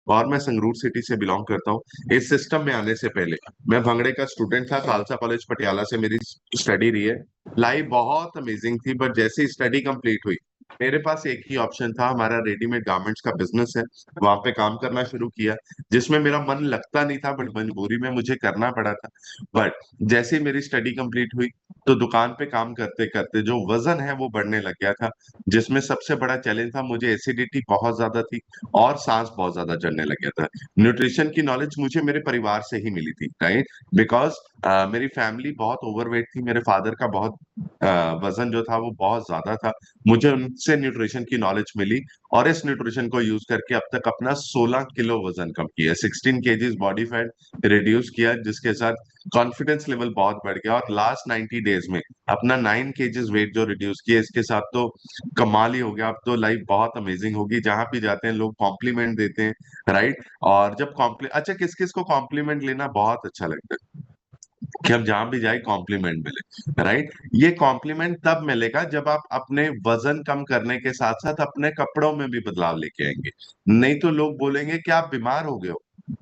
और मैं संगरूर सिटी से बिलोंग करता हूँ। इस सिस्टम में आने से पहले मैं भंगड़े का स्टूडेंट था, खालसा कॉलेज पटियाला से मेरी स्टडी रही है। लाइफ बहुत अमेजिंग थी, बट जैसे ही स्टडी कंप्लीट हुई मेरे पास एक ही ऑप्शन था, हमारा रेडीमेड गारमेंट्स का बिजनेस है। वहां पे काम करना शुरू किया, जिसमें मेरा मन लगता नहीं था, बट मजबूरी में मुझे करना पड़ा था। बट जैसे ही मेरी स्टडी कंप्लीट हुई तो दुकान पे काम करते करते जो वजन है वो बढ़ने लग गया था, जिसमें सबसे बड़ा चैलेंज था, मुझे एसिडिटी बहुत ज्यादा थी और सांस बहुत ज्यादा चढ़ने लग गया था। न्यूट्रिशन की नॉलेज मुझे मेरे परिवार से ही मिली थी, राइट। बिकॉज मेरी फैमिली बहुत ओवरवेट थी, मेरे फादर का बहुत वजन जो था वो बहुत ज्यादा था। मुझे उनसे न्यूट्रिशन की नॉलेज मिली और इस न्यूट्रिशन को यूज करके अब तक अपना 16 किलो वजन कम किया, 16 केजीज बॉडी फैट रिड्यूस किया, जिसके साथ कॉन्फिडेंस लेवल बहुत बढ़ गया, और लास्ट 90 डेज में अपना 9 केजीज वेट जो रिड्यूस किया, इसके साथ तो कमाल ही हो गया। अब तो लाइफ बहुत अमेजिंग होगी, जहां भी जाते हैं लोग कॉम्प्लीमेंट देते हैं, राइट। और जब कॉम्प्ली अच्छा, किस किस को कॉम्प्लीमेंट लेना बहुत अच्छा लगता है कि हम जहां भी जाए कॉम्प्लीमेंट मिले, राइट। ये कॉम्प्लीमेंट तब मिलेगा जब आप अपने वजन कम करने के साथ साथ अपने कपड़ों में भी बदलाव लेके आएंगे। नहीं तो लोग बोलेंगे कि आप बीमार हो गए हो,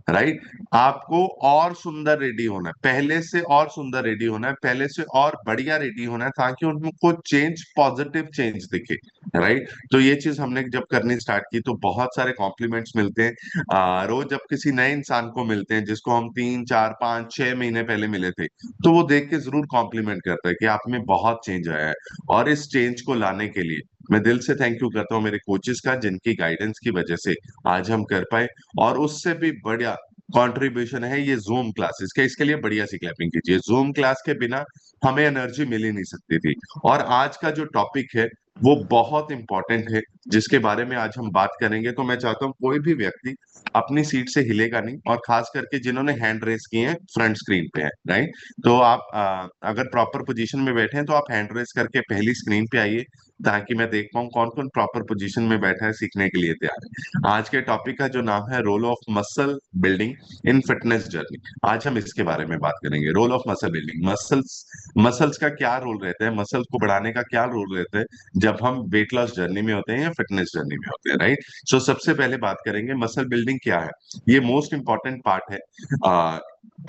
राइट। आपको और सुंदर रेडी होना है, पहले से और सुंदर रेडी होना है, पहले से और बढ़िया रेडी होना है, ताकि उनको चेंज, पॉजिटिव चेंज दिखे, राइट। तो ये चीज हमने जब करनी स्टार्ट की तो बहुत सारे कॉम्प्लीमेंट्स मिलते हैं। रोज जब किसी नए इंसान को मिलते हैं जिसको हम 3 4 5 6 महीने पहले मिले थे, तो वो देख के जरूर कॉम्प्लीमेंट करता है कि आप में बहुत चेंज आया है। और इस चेंज को लाने के लिए मैं दिल से थैंक यू करता हूँ मेरे कोचेस का, जिनकी गाइडेंस की वजह से आज हम कर पाए। और उससे भी बढ़िया कंट्रीब्यूशन है ये जूम क्लासेस का, इसके लिए बढ़िया सी क्लैपिंग कीजिए। जूम क्लास के बिना हमें एनर्जी मिल ही नहीं सकती थी। और आज का जो टॉपिक है वो बहुत इंपॉर्टेंट है, जिसके बारे में आज हम बात करेंगे। तो मैं चाहता हूँ कोई भी व्यक्ति अपनी सीट से हिलेगा नहीं, और खास करके जिन्होंने हैंड रेस किए हैं फ्रंट स्क्रीन पे है, राइट। तो आप अगर प्रॉपर पोजीशन में बैठे हैं तो आप हैंड रेस करके पहली स्क्रीन पे आइए, ताकि मैं देख पाऊँ कौन कौन प्रॉपर पोजीशन में बैठा है, सीखने के लिए तैयार है। आज के टॉपिक का जो नाम है role of muscle building in fitness journey, आज हम इसके बारे में बात करेंगे। Role of muscle building, muscles, muscles का क्या रोल रहता है, मसल्स को बढ़ाने का क्या रोल रहता है जब हम वेट लॉस जर्नी में होते हैं या फिटनेस जर्नी में होते हैं, राइट। सो सबसे पहले बात करेंगे मसल बिल्डिंग क्या है। ये मोस्ट इंपॉर्टेंट पार्ट है आ,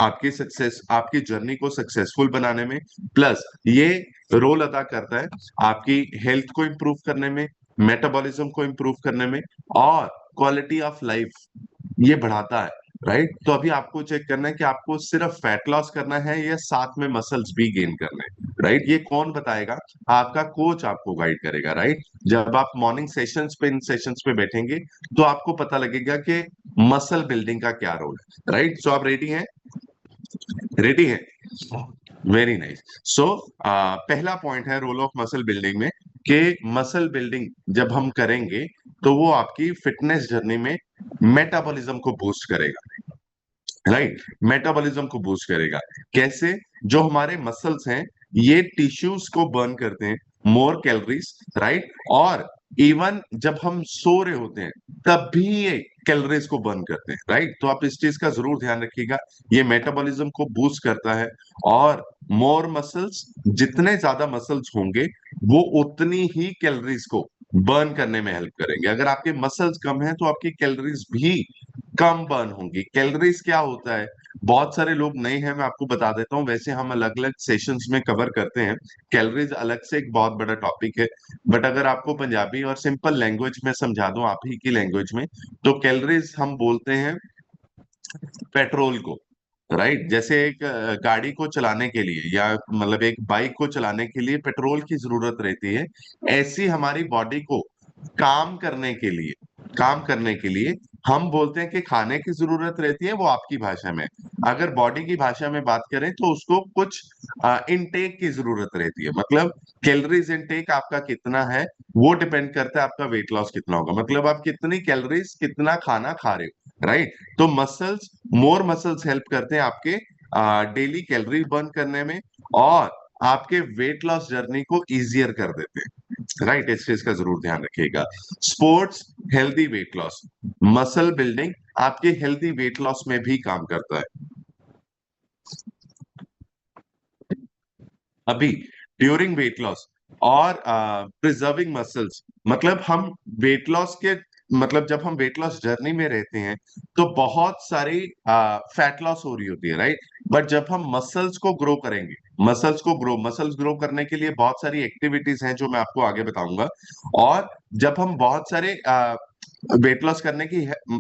आपकी सक्सेस, आपकी जर्नी को सक्सेसफुल बनाने में। प्लस ये रोल अदा करता है आपकी हेल्थ को इंप्रूव करने में, मेटाबॉलिज्म को इंप्रूव करने में, और क्वालिटी ऑफ लाइफ ये बढ़ाता है, राइट। तो अभी आपको चेक करना है कि आपको सिर्फ फैट लॉस करना है या साथ में मसल्स भी गेन करने हैं, राइट। ये कौन बताएगा? आपका कोच आपको गाइड करेगा, राइट। जब आप मॉर्निंग सेशंस पे, इन सेशंस पे बैठेंगे तो आपको पता लगेगा कि मसल बिल्डिंग का क्या रोल है, राइट। सो आप रेडी हैं? रेडी हैं? Very nice. सो पहला पॉइंट है रोल ऑफ मसल बिल्डिंग में, कि मसल बिल्डिंग जब हम करेंगे तो वो आपकी फिटनेस जर्नी में मेटाबॉलिज्म को बूस्ट करेगा, राइट। मेटाबॉलिज्म को बूस्ट करेगा। कैसे? जो हमारे मसल्स हैं ये टिश्यूज को बर्न करते हैं, मोर कैलोरीज, राइट। और इवन जब हम सो रहे होते हैं तब भी ये कैलोरीज को बर्न करते हैं, राइट। तो आप इस चीज का जरूर ध्यान रखिएगा, ये मेटाबॉलिज्म को बूस्ट करता है। और मोर मसल्स, जितने ज्यादा मसल्स होंगे वो उतनी ही कैलोरीज को बर्न करने में हेल्प करेंगे। अगर आपके मसल्स कम हैं तो आपकी कैलोरीज भी कम बर्न होंगी। कैलोरीज क्या होता है, बहुत सारे लोग नए हैं, मैं आपको बता देता हूँ, वैसे हम अलग अलग सेशंस में कवर करते हैं। कैलोरीज अलग से एक बहुत बड़ा टॉपिक है, बट अगर आपको पंजाबी और सिंपल लैंग्वेज में समझा दूं, आप ही की लैंग्वेज में, तो कैलोरीज हम बोलते हैं पेट्रोल को, राइट। जैसे एक गाड़ी को चलाने के लिए, या मतलब एक बाइक को चलाने के लिए पेट्रोल की जरूरत रहती है, ऐसी हमारी बॉडी को काम करने के लिए, काम करने के लिए हम बोलते हैं कि खाने की जरूरत रहती है, वो आपकी भाषा में। अगर बॉडी की भाषा में बात करें तो उसको कुछ इनटेक की जरूरत रहती है। मतलब कैलोरीज इनटेक आपका कितना है वो डिपेंड करता है आपका वेट लॉस कितना होगा, मतलब आप कितनी कैलोरीज, कितना खाना खा रहे हो, राइट। तो मसल्स, मोर मसल्स हेल्प करते हैं आपके डेली कैलोरी बर्न करने में, और आपके वेट लॉस जर्नी को इजियर कर देते हैं, राइट। इस चीज का जरूर ध्यान रखिएगा। Sports, healthy weight loss, muscle building आपके हेल्दी वेट लॉस में भी काम करता है। अभी ड्यूरिंग वेट लॉस और प्रिजर्विंग मसल्स, मतलब हम वेट लॉस के मतलब जब हम वेट लॉस जर्नी में रहते हैं तो बहुत सारी फैट लॉस हो रही होती है, राइट। बट जब हम मसल्स को ग्रो करेंगे, मसल्स ग्रो करने के लिए बहुत सारी एक्टिविटीज हैं जो मैं आपको आगे बताऊंगा। और जब हम बहुत सारे वेट लॉस करने की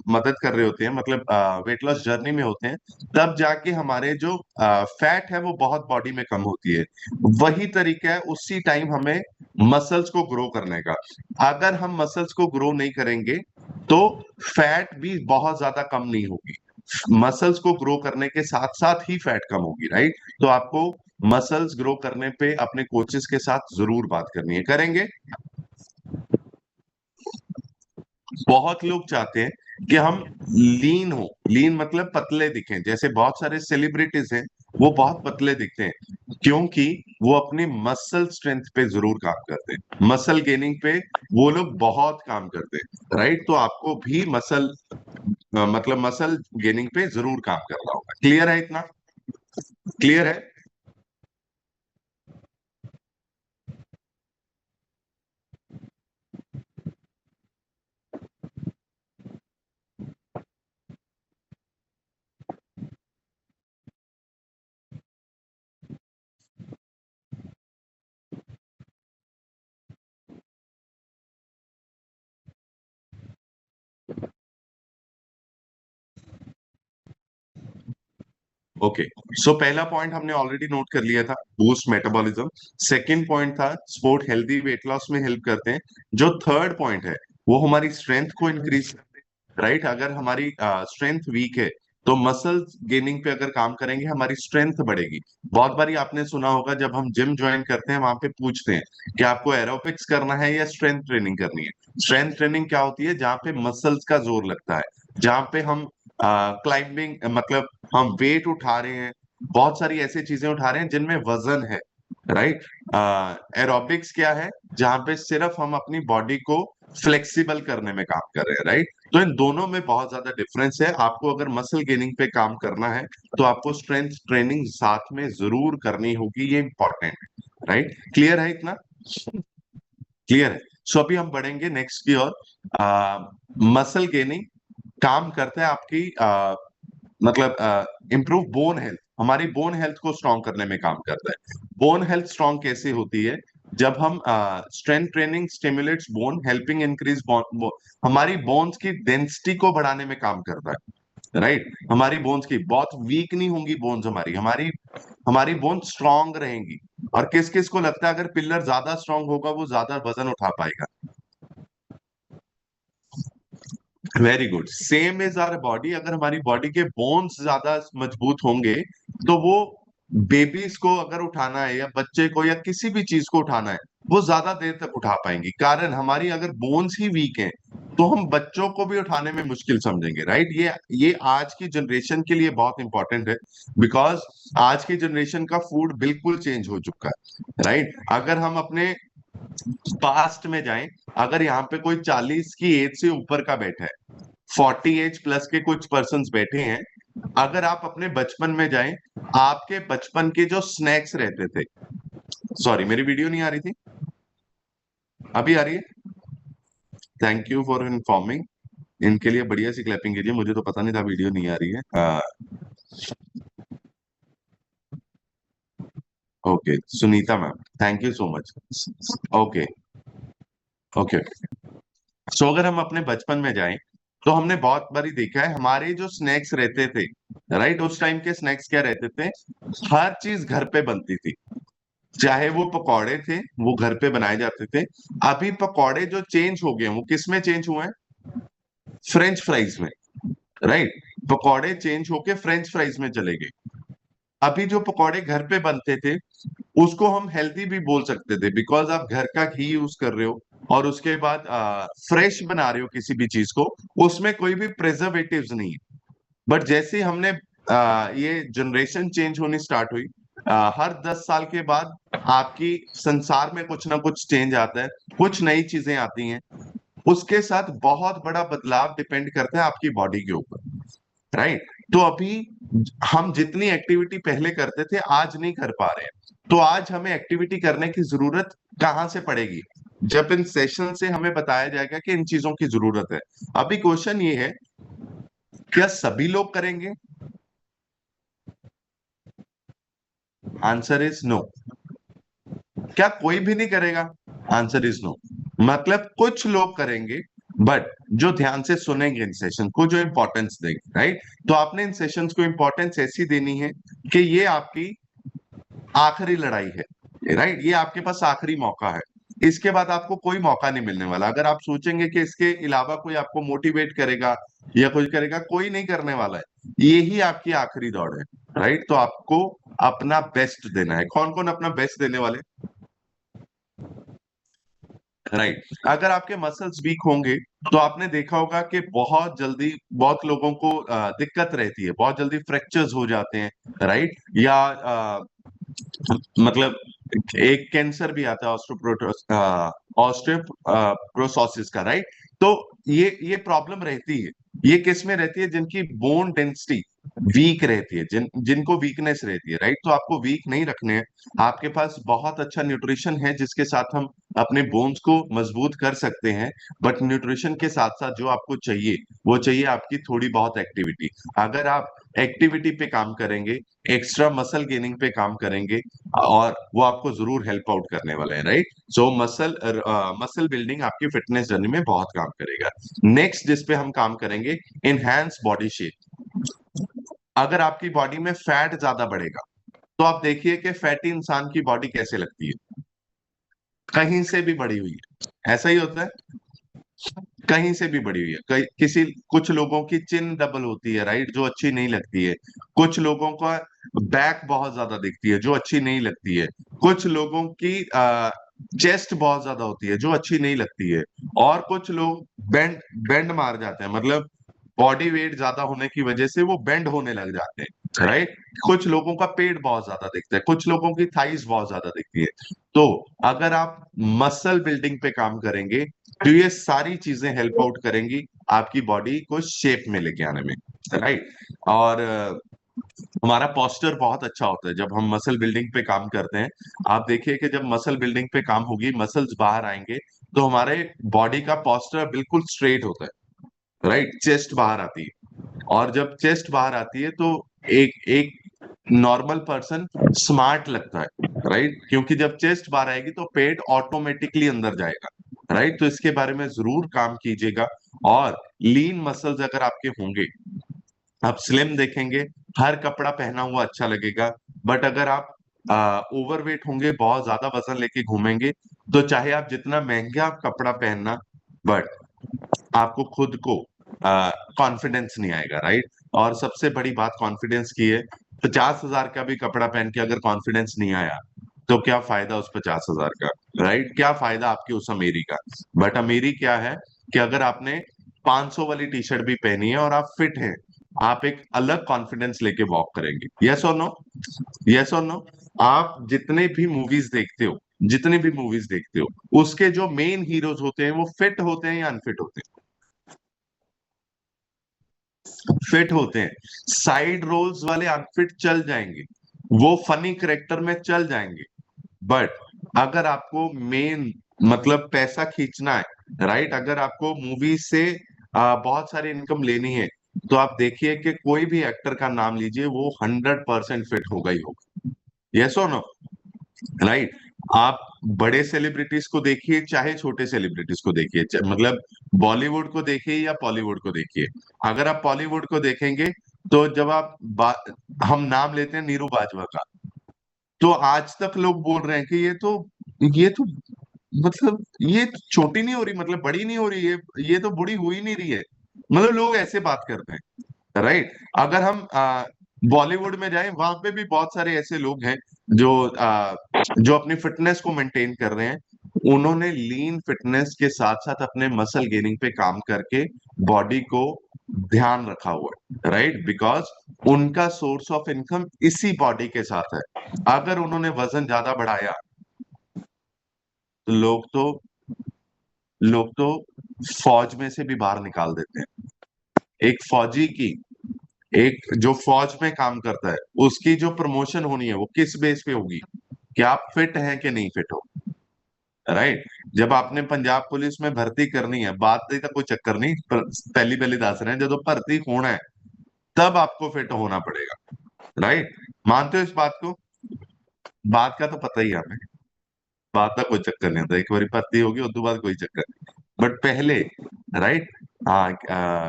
मदद कर रहे होते हैं, मतलब वेट लॉस जर्नी में होते हैं, तब जाके हमारे जो फैट है वो बहुत बॉडी में कम होती है। वही तरीका है उसी टाइम हमें मसल्स को ग्रो करने का। अगर हम मसल्स को ग्रो नहीं करेंगे तो फैट भी बहुत ज्यादा कम नहीं होगी। मसल्स को ग्रो करने के साथ साथ ही फैट कम होगी, राइट। तो आपको मसल्स ग्रो करने पे अपने कोचेस के साथ जरूर बात करनी है, करेंगे। बहुत लोग चाहते हैं कि हम लीन हो, लीन मतलब पतले दिखें, जैसे बहुत सारे सेलिब्रिटीज हैं वो बहुत पतले दिखते हैं क्योंकि वो अपनी मसल स्ट्रेंथ पे जरूर काम करते हैं, मसल गेनिंग पे वो लोग बहुत काम करते हैं, राइट। तो आपको भी मतलब मसल गेनिंग पे जरूर काम करना होगा। क्लियर है इतना? क्लियर है? ओके। सो पहला पॉइंट हमने ऑलरेडी नोट कर लिया था, बूस्ट मेटाबॉलिज्म। सेकंड पॉइंट था स्पोर्ट हेल्दी वेट लॉस में हेल्प करते हैं। जो थर्ड पॉइंट है वो हमारी स्ट्रेंथ को इंक्रीज करते हैं, राइट। अगर हमारी स्ट्रेंथ वीक है तो मसल गेनिंग पे अगर काम करेंगे हमारी स्ट्रेंथ बढ़ेगी। बहुत बारी आपने सुना होगा जब हम जिम ज्वाइन करते हैं वहां पे पूछते हैं कि आपको एरोबिक्स करना है या स्ट्रेंथ ट्रेनिंग करनी है। स्ट्रेंथ ट्रेनिंग क्या होती है? जहाँ पे मसल्स का जोर लगता है, जहाँ पे हम क्लाइंबिंग मतलब हम वेट उठा रहे हैं, बहुत सारी ऐसी चीजें उठा रहे हैं जिनमें वजन है, राइट। एरोबिक्स क्या है? जहां पे सिर्फ हम अपनी बॉडी को फ्लेक्सिबल करने में काम कर रहे हैं, राइट। तो इन दोनों में बहुत ज्यादा डिफरेंस है। आपको अगर मसल गेनिंग पे काम करना है तो आपको स्ट्रेंथ ट्रेनिंग साथ में जरूर करनी होगी, ये इंपॉर्टेंट है, राइट। क्लियर है इतना? क्लियर है। सो अभी हम बढ़ेंगे नेक्स्ट की ओर। मसल गेनिंग काम करता है आपकी मतलब इम्प्रूव बोन हेल्थ, हमारी बोन हेल्थ को स्ट्रांग करने में काम करता है। बोन हेल्थ स्ट्रांग कैसे होती है? जब हम strength training stimulates bone helping increase bone, हमारी बोन्स की डेंसिटी को बढ़ाने में काम करता है, राइट। हमारी बोन्स की बहुत वीक नहीं होंगी, बोन्स हमारी हमारी हमारी बोन्स स्ट्रांग रहेंगी। और किस किस को लगता है अगर पिलर ज्यादा स्ट्रांग होगा वो ज्यादा वजन उठा पाएगा? Very good. Same is our body. अगर हमारी बॉडी के बोन्स ज्यादा मजबूत होंगे तो वो बेबीज को अगर उठाना है या बच्चे को या किसी भी चीज को उठाना है वो ज्यादा देर तक उठा पाएंगी। कारण हमारी अगर बोन्स ही वीक हैं तो हम बच्चों को भी उठाने में मुश्किल समझेंगे, राइट। ये आज की जनरेशन के लिए बहुत इंपॉर्टेंट है, बिकॉज आज की जनरेशन का फूड बिल्कुल चेंज हो चुका है, राइट। अगर हम अपने पास्ट में जाएं, अगर यहाँ पे कोई 40 की एज से ऊपर का बैठा है, 40 एज प्लस के कुछ पर्सन बैठे हैं, अगर आप अपने बचपन में जाएं, आपके बचपन के जो स्नैक्स रहते थे, सॉरी मेरी वीडियो नहीं आ रही थी, अभी आ रही है? Thank you for informing. इनके लिए बढ़िया सी क्लैपिंग कीजिए, मुझे तो पता नहीं था वीडियो नहीं आ रही है। Okay Sunita ma'am, thank you so much. Okay. Okay. So अगर हम अपने बचपन में जाएं तो हमने बहुत बारी देखा है हमारे जो स्नैक्स रहते थे, राइट, उस टाइम के स्नैक्स क्या रहते थे? हर चीज घर पे बनती थी। चाहे वो पकौड़े थे वो घर पे बनाए जाते थे। अभी पकौड़े जो चेंज हो गए हैं, वो किस में चेंज हुए हैं? फ्रेंच फ्राइज में, राइट। पकौड़े चेंज होके फ्रेंच फ्राइज में चले गए। अभी जो पकौड़े घर पे बनते थे उसको हम हेल्दी भी बोल सकते थे, बिकॉज आप घर का घी यूज कर रहे हो और उसके बाद फ्रेश बना रहे हो किसी भी चीज को, उसमें कोई भी प्रिजर्वेटिव्स नहीं है। बट जैसे ही हमने ये जनरेशन चेंज होनी स्टार्ट हुई, हर 10 साल के बाद आपकी संसार में कुछ ना कुछ चेंज आता है, कुछ नई चीजें आती हैं। उसके साथ बहुत बड़ा बदलाव डिपेंड करता है आपकी बॉडी के ऊपर, राइट। तो अभी हम जितनी एक्टिविटी पहले करते थे आज नहीं कर पा रहे हैं, तो आज हमें एक्टिविटी करने की जरूरत कहाँ से पड़ेगी? जब इन सेशन से हमें बताया जाएगा कि इन चीजों की जरूरत है। अभी क्वेश्चन ये है, क्या सभी लोग करेंगे? Answer is no. क्या कोई भी नहीं करेगा? Answer is no. मतलब कुछ लोग करेंगे, बट जो ध्यान से सुनेंगे इन सेशन को, जो इंपॉर्टेंस देंगे, राइट? तो आपने इन सेशंस को इंपॉर्टेंस ऐसी देनी है कि ये आपकी आखिरी लड़ाई है, राइट? ये आपके पास आखिरी मौका है। इसके बाद आपको कोई मौका नहीं मिलने वाला। अगर आप सोचेंगे कि इसके अलावा कोई आपको मोटिवेट करेगा या कुछ करेगा, कोई नहीं करने वाला है। ये ही आपकी आखिरी दौड़ है, राइट? तो आपको अपना बेस्ट देना है। कौन कौन अपना बेस्ट देने वाले? राइट। अगर आपके मसल्स वीक होंगे, तो आपने देखा होगा कि बहुत जल्दी बहुत लोगों को दिक्कत रहती है, बहुत जल्दी फ्रैक्चर्स हो जाते हैं, राइट? या मतलब एक कैंसर भी आता है, ऑस्टियोप्रोसोसिस का, राइट? तो ये प्रॉब्लम रहती है। ये किस में रहती है? जिनकी बोन डेंसिटी वीक रहती है, जिनको वीकनेस रहती है, राइट? तो आपको वीक नहीं रखने हैं। आपके पास बहुत अच्छा न्यूट्रिशन है जिसके साथ हम अपने बोन्स को मजबूत कर सकते हैं। बट न्यूट्रिशन के साथ साथ जो आपको चाहिए, वो चाहिए आपकी थोड़ी बहुत एक्टिविटी। अगर आप एक्टिविटी पे काम करेंगे, एक्स्ट्रा मसल गेनिंग पे काम करेंगे, और वो आपको जरूर हेल्प आउट करने वाले हैं, राइट? सो मसल बिल्डिंग आपकी फिटनेस जर्नी में बहुत काम करेगा। नेक्स्ट जिस पे हम काम करेंगे, इनहैंस बॉडी शेप। अगर आपकी बॉडी में फैट ज्यादा बढ़ेगा, तो आप देखिए कि फैटी इंसान की बॉडी कैसे लगती है? कहीं से भी बड़ी हुई है, ऐसा ही होता है। कहीं से भी बड़ी हुई है, किसी कुछ लोगों की चिन डबल होती है, राइट? जो अच्छी नहीं लगती है। कुछ लोगों का बैक बहुत ज्यादा दिखती है, जो अच्छी नहीं लगती है। कुछ लोगों की चेस्ट बहुत ज्यादा होती है, जो अच्छी नहीं लगती है। और कुछ लोग बेंड बेंड मार जाते हैं, मतलब बॉडी वेट ज्यादा होने की वजह से वो बेंड होने लग जाते हैं, राइट? कुछ लोगों का पेट बहुत ज्यादा दिखता है, कुछ लोगों की थाइस बहुत ज्यादा दिखती है। तो अगर आप मसल बिल्डिंग पे काम करेंगे, तो ये सारी चीजें हेल्प आउट करेंगी आपकी बॉडी को शेप में लेके आने में, राइट? और हमारा पोस्चर बहुत अच्छा होता है जब हम मसल बिल्डिंग पे काम करते हैं। आप देखिए कि जब मसल बिल्डिंग पे काम होगी, मसल्स बाहर आएंगे, तो हमारे बॉडी का पोस्चर बिल्कुल स्ट्रेट होता है, राइट? चेस्ट बाहर आती है। और जब चेस्ट बाहर आती है, तो एक एक नॉर्मल पर्सन स्मार्ट लगता है, राइट? क्योंकि जब चेस्ट बाहर आएगी, तो पेट ऑटोमेटिकली अंदर जाएगा, राइट? तो इसके बारे में जरूर काम कीजिएगा। और लीन मसल्स अगर आपके होंगे, आप स्लिम देखेंगे, हर कपड़ा पहना हुआ अच्छा लगेगा। बट अगर आप ओवरवेट होंगे, बहुत ज्यादा वजन लेके घूमेंगे, तो चाहे आप जितना महंगा कपड़ा पहनना, बट आपको खुद को कॉन्फिडेंस नहीं आएगा, राइट? और सबसे बड़ी बात कॉन्फिडेंस की है। 50,000 का भी कपड़ा पहन के अगर कॉन्फिडेंस नहीं आया, तो क्या फायदा उस 50,000 का, राइट? क्या फायदा आपकी उस अमीरी का? बट अमीरी क्या है कि अगर आपने 500 वाली टी शर्ट भी पहनी है और आप फिट हैं, आप एक अलग कॉन्फिडेंस लेके वॉक करेंगे। यस और नो? यस और नो? आप जितने भी मूवीज देखते हो, उसके जो मेन हीरोज होते हैं, वो फिट होते हैं या अनफिट होते हैं? फिट होते हैं। साइड रोल्स वाले अनफिट चल जाएंगे, वो फनी करेक्टर में चल जाएंगे। बट अगर आपको मेन मतलब पैसा खींचना है, राइट? अगर आपको मूवी से बहुत सारी इनकम लेनी है, तो आप देखिए कि कोई भी एक्टर का नाम लीजिए, वो 100% फिट होगा ही होगा। यस और नो? राइट। आप बड़े सेलिब्रिटीज को देखिए, चाहे छोटे सेलिब्रिटीज को देखिए, मतलब बॉलीवुड को देखिए या बॉलीवुड को देखिए। अगर आप बॉलीवुड को देखेंगे, तो जब आप हम नाम लेते हैं नीरू बाजवा का, तो आज तक लोग बोल रहे हैं कि ये तो मतलब ये छोटी नहीं हो रही, मतलब बड़ी नहीं हो रही, ये तो बुढ़ी हो ही नहीं रही है। मतलब लोग ऐसे बात करते हैं, राइट? अगर हम बॉलीवुड में जाएं, वहां पे भी बहुत सारे ऐसे लोग हैं जो अपनी फिटनेस को मेंटेन कर रहे हैं। उन्होंने लीन फिटनेस के साथ साथ अपने मसल गेनिंग पे काम करके बॉडी को ध्यान रखा हुआ है, राइट? बिकॉज उनका सोर्स ऑफ इनकम इसी बॉडी के साथ है। अगर उन्होंने वजन ज्यादा बढ़ाया, तो लोग तो फौज में से भी बाहर निकाल देते हैं। एक फौजी की एक जो फौज में काम करता है, उसकी जो प्रमोशन होनी है, वो किस बेस पे होगी? कि आप फिट हैं कि नहीं फिट हो, राइट? जब आपने पंजाब पुलिस में भर्ती करनी है, बात नहीं तो कोई चक्कर नहीं, पहली पहली दस रहे हैं, जब भर्ती होना है तब आपको फिट होना पड़ेगा। राइट? मानते हो इस बात को? बात का तो पता ही है हमें, बात का कोई चक्कर नहीं होता, एक बार भर्ती होगी उसके बाद कोई चक्कर नहीं, बट पहले। राइट? हाँ,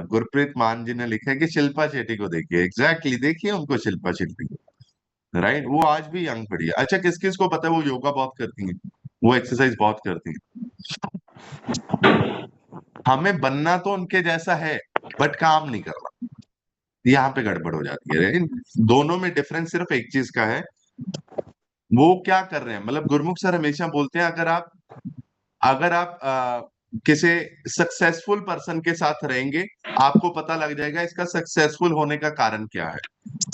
गुरप्रीत मान जी ने लिखा है कि शिल्पा शेट्टी को देखिए, एग्जैक्टली देखिए उनको, शिल्पा शेट्टी को। राइट? वो आज भी यंग पड़ी है। अच्छा, किस किस को पता है वो योगा बहुत करती हैं, वो एक्सरसाइज बहुत करती हैं? हमें बनना तो उनके जैसा है, बट काम नहीं करना, यहाँ पे गड़बड़ हो जाती है। इन दोनों में डिफरेंस सिर्फ एक चीज का है, वो क्या कर रहे हैं। मतलब गुरमुख सर हमेशा बोलते हैं, अगर आप किसी सक्सेसफुल पर्सन के साथ रहेंगे, आपको पता लग जाएगा इसका सक्सेसफुल होने का कारण क्या है।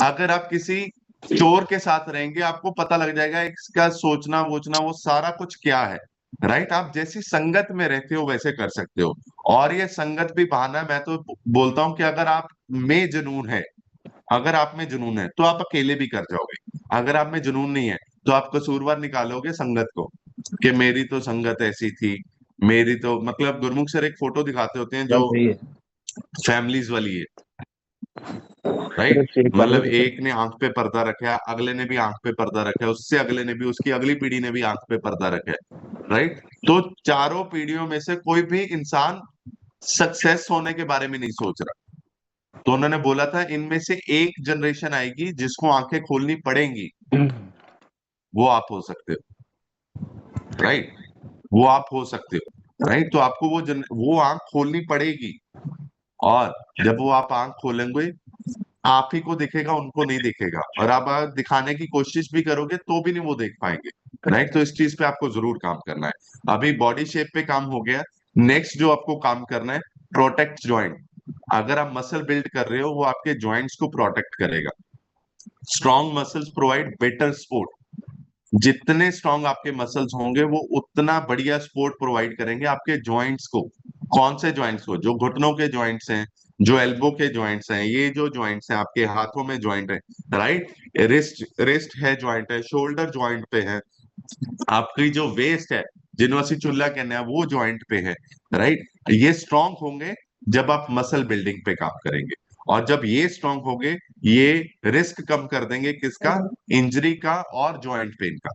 अगर आप किसी चोर के साथ रहेंगे, आपको पता लग जाएगा इसका सोचना वोचना वो सारा कुछ क्या है। राइट? आप जैसी संगत में रहते हो वैसे कर सकते हो। और ये संगत भी बहाना है। मैं तो बोलता हूं कि अगर आप में जुनून है तो आप अकेले भी कर जाओगे। अगर आप में जुनून नहीं है तो आप कसूरवार निकालोगे संगत को, कि मेरी तो संगत ऐसी थी, मेरी तो, मतलब गुरमुख सर एक फोटो दिखाते होते हैं जो बात सही है। फैमिलीज वाली है। राइट? सिर्फ शेख वाले मतलब तो एक ने आंख पे पर्दा रखा है, अगले ने भी आंख पे पर्दा रखा है, उससे अगले ने भी, उसकी अगली पीढ़ी ने भी आंख पे पर्दा रखा है। राइट? तो चारों पीढ़ियों में से कोई भी इंसान सक्सेस होने के बारे में नहीं सोच रहा। तो उन्होंने बोला था इनमें से एक जनरेशन आएगी जिसको आंखें खोलनी पड़ेंगी, वो आप हो सकते हो। राइट? वो आप हो सकते हो। राइट? तो आपको वो आंख खोलनी पड़ेगी। और जब वो आप आंख खोलेंगे, आप ही को दिखेगा, उनको नहीं दिखेगा, और आप दिखाने की कोशिश भी करोगे तो भी नहीं वो देख पाएंगे। राइट? तो इस चीज पे आपको जरूर काम करना है। अभी बॉडी शेप पे काम हो गया, नेक्स्ट जो आपको काम करना है, प्रोटेक्ट जॉइंट। अगर आप मसल बिल्ड कर रहे हो, वो आपके जॉइंट्स को प्रोटेक्ट करेगा। Strong muscles provide better support. जितने स्ट्रांग आपके मसल्स होंगे वो उतना बढ़िया सपोर्ट प्रोवाइड करेंगे आपके जॉइंट्स को। कौन से जॉइंट्स को? जो घुटनों के जॉइंट्स हैं, जो एल्बो के जॉइंट्स हैं, ये जो जॉइंट्स हैं, आपके हाथों में जॉइंट है। राइट? रिस्ट रिस्ट है, जॉइंट है, शोल्डर जॉइंट पे है, आपकी जो वेस्ट है, जिन्हों ਅਸੀਂ चुल्ला कहने हैं, वो जॉइंट पे है। राइट? ये स्ट्रांग होंगे जब आप मसल बिल्डिंग पे काम करेंगे। और जब ये स्ट्रांग होंगे, ये रिस्क कम कर देंगे किसका? इंजरी का और जॉइंट पेन का।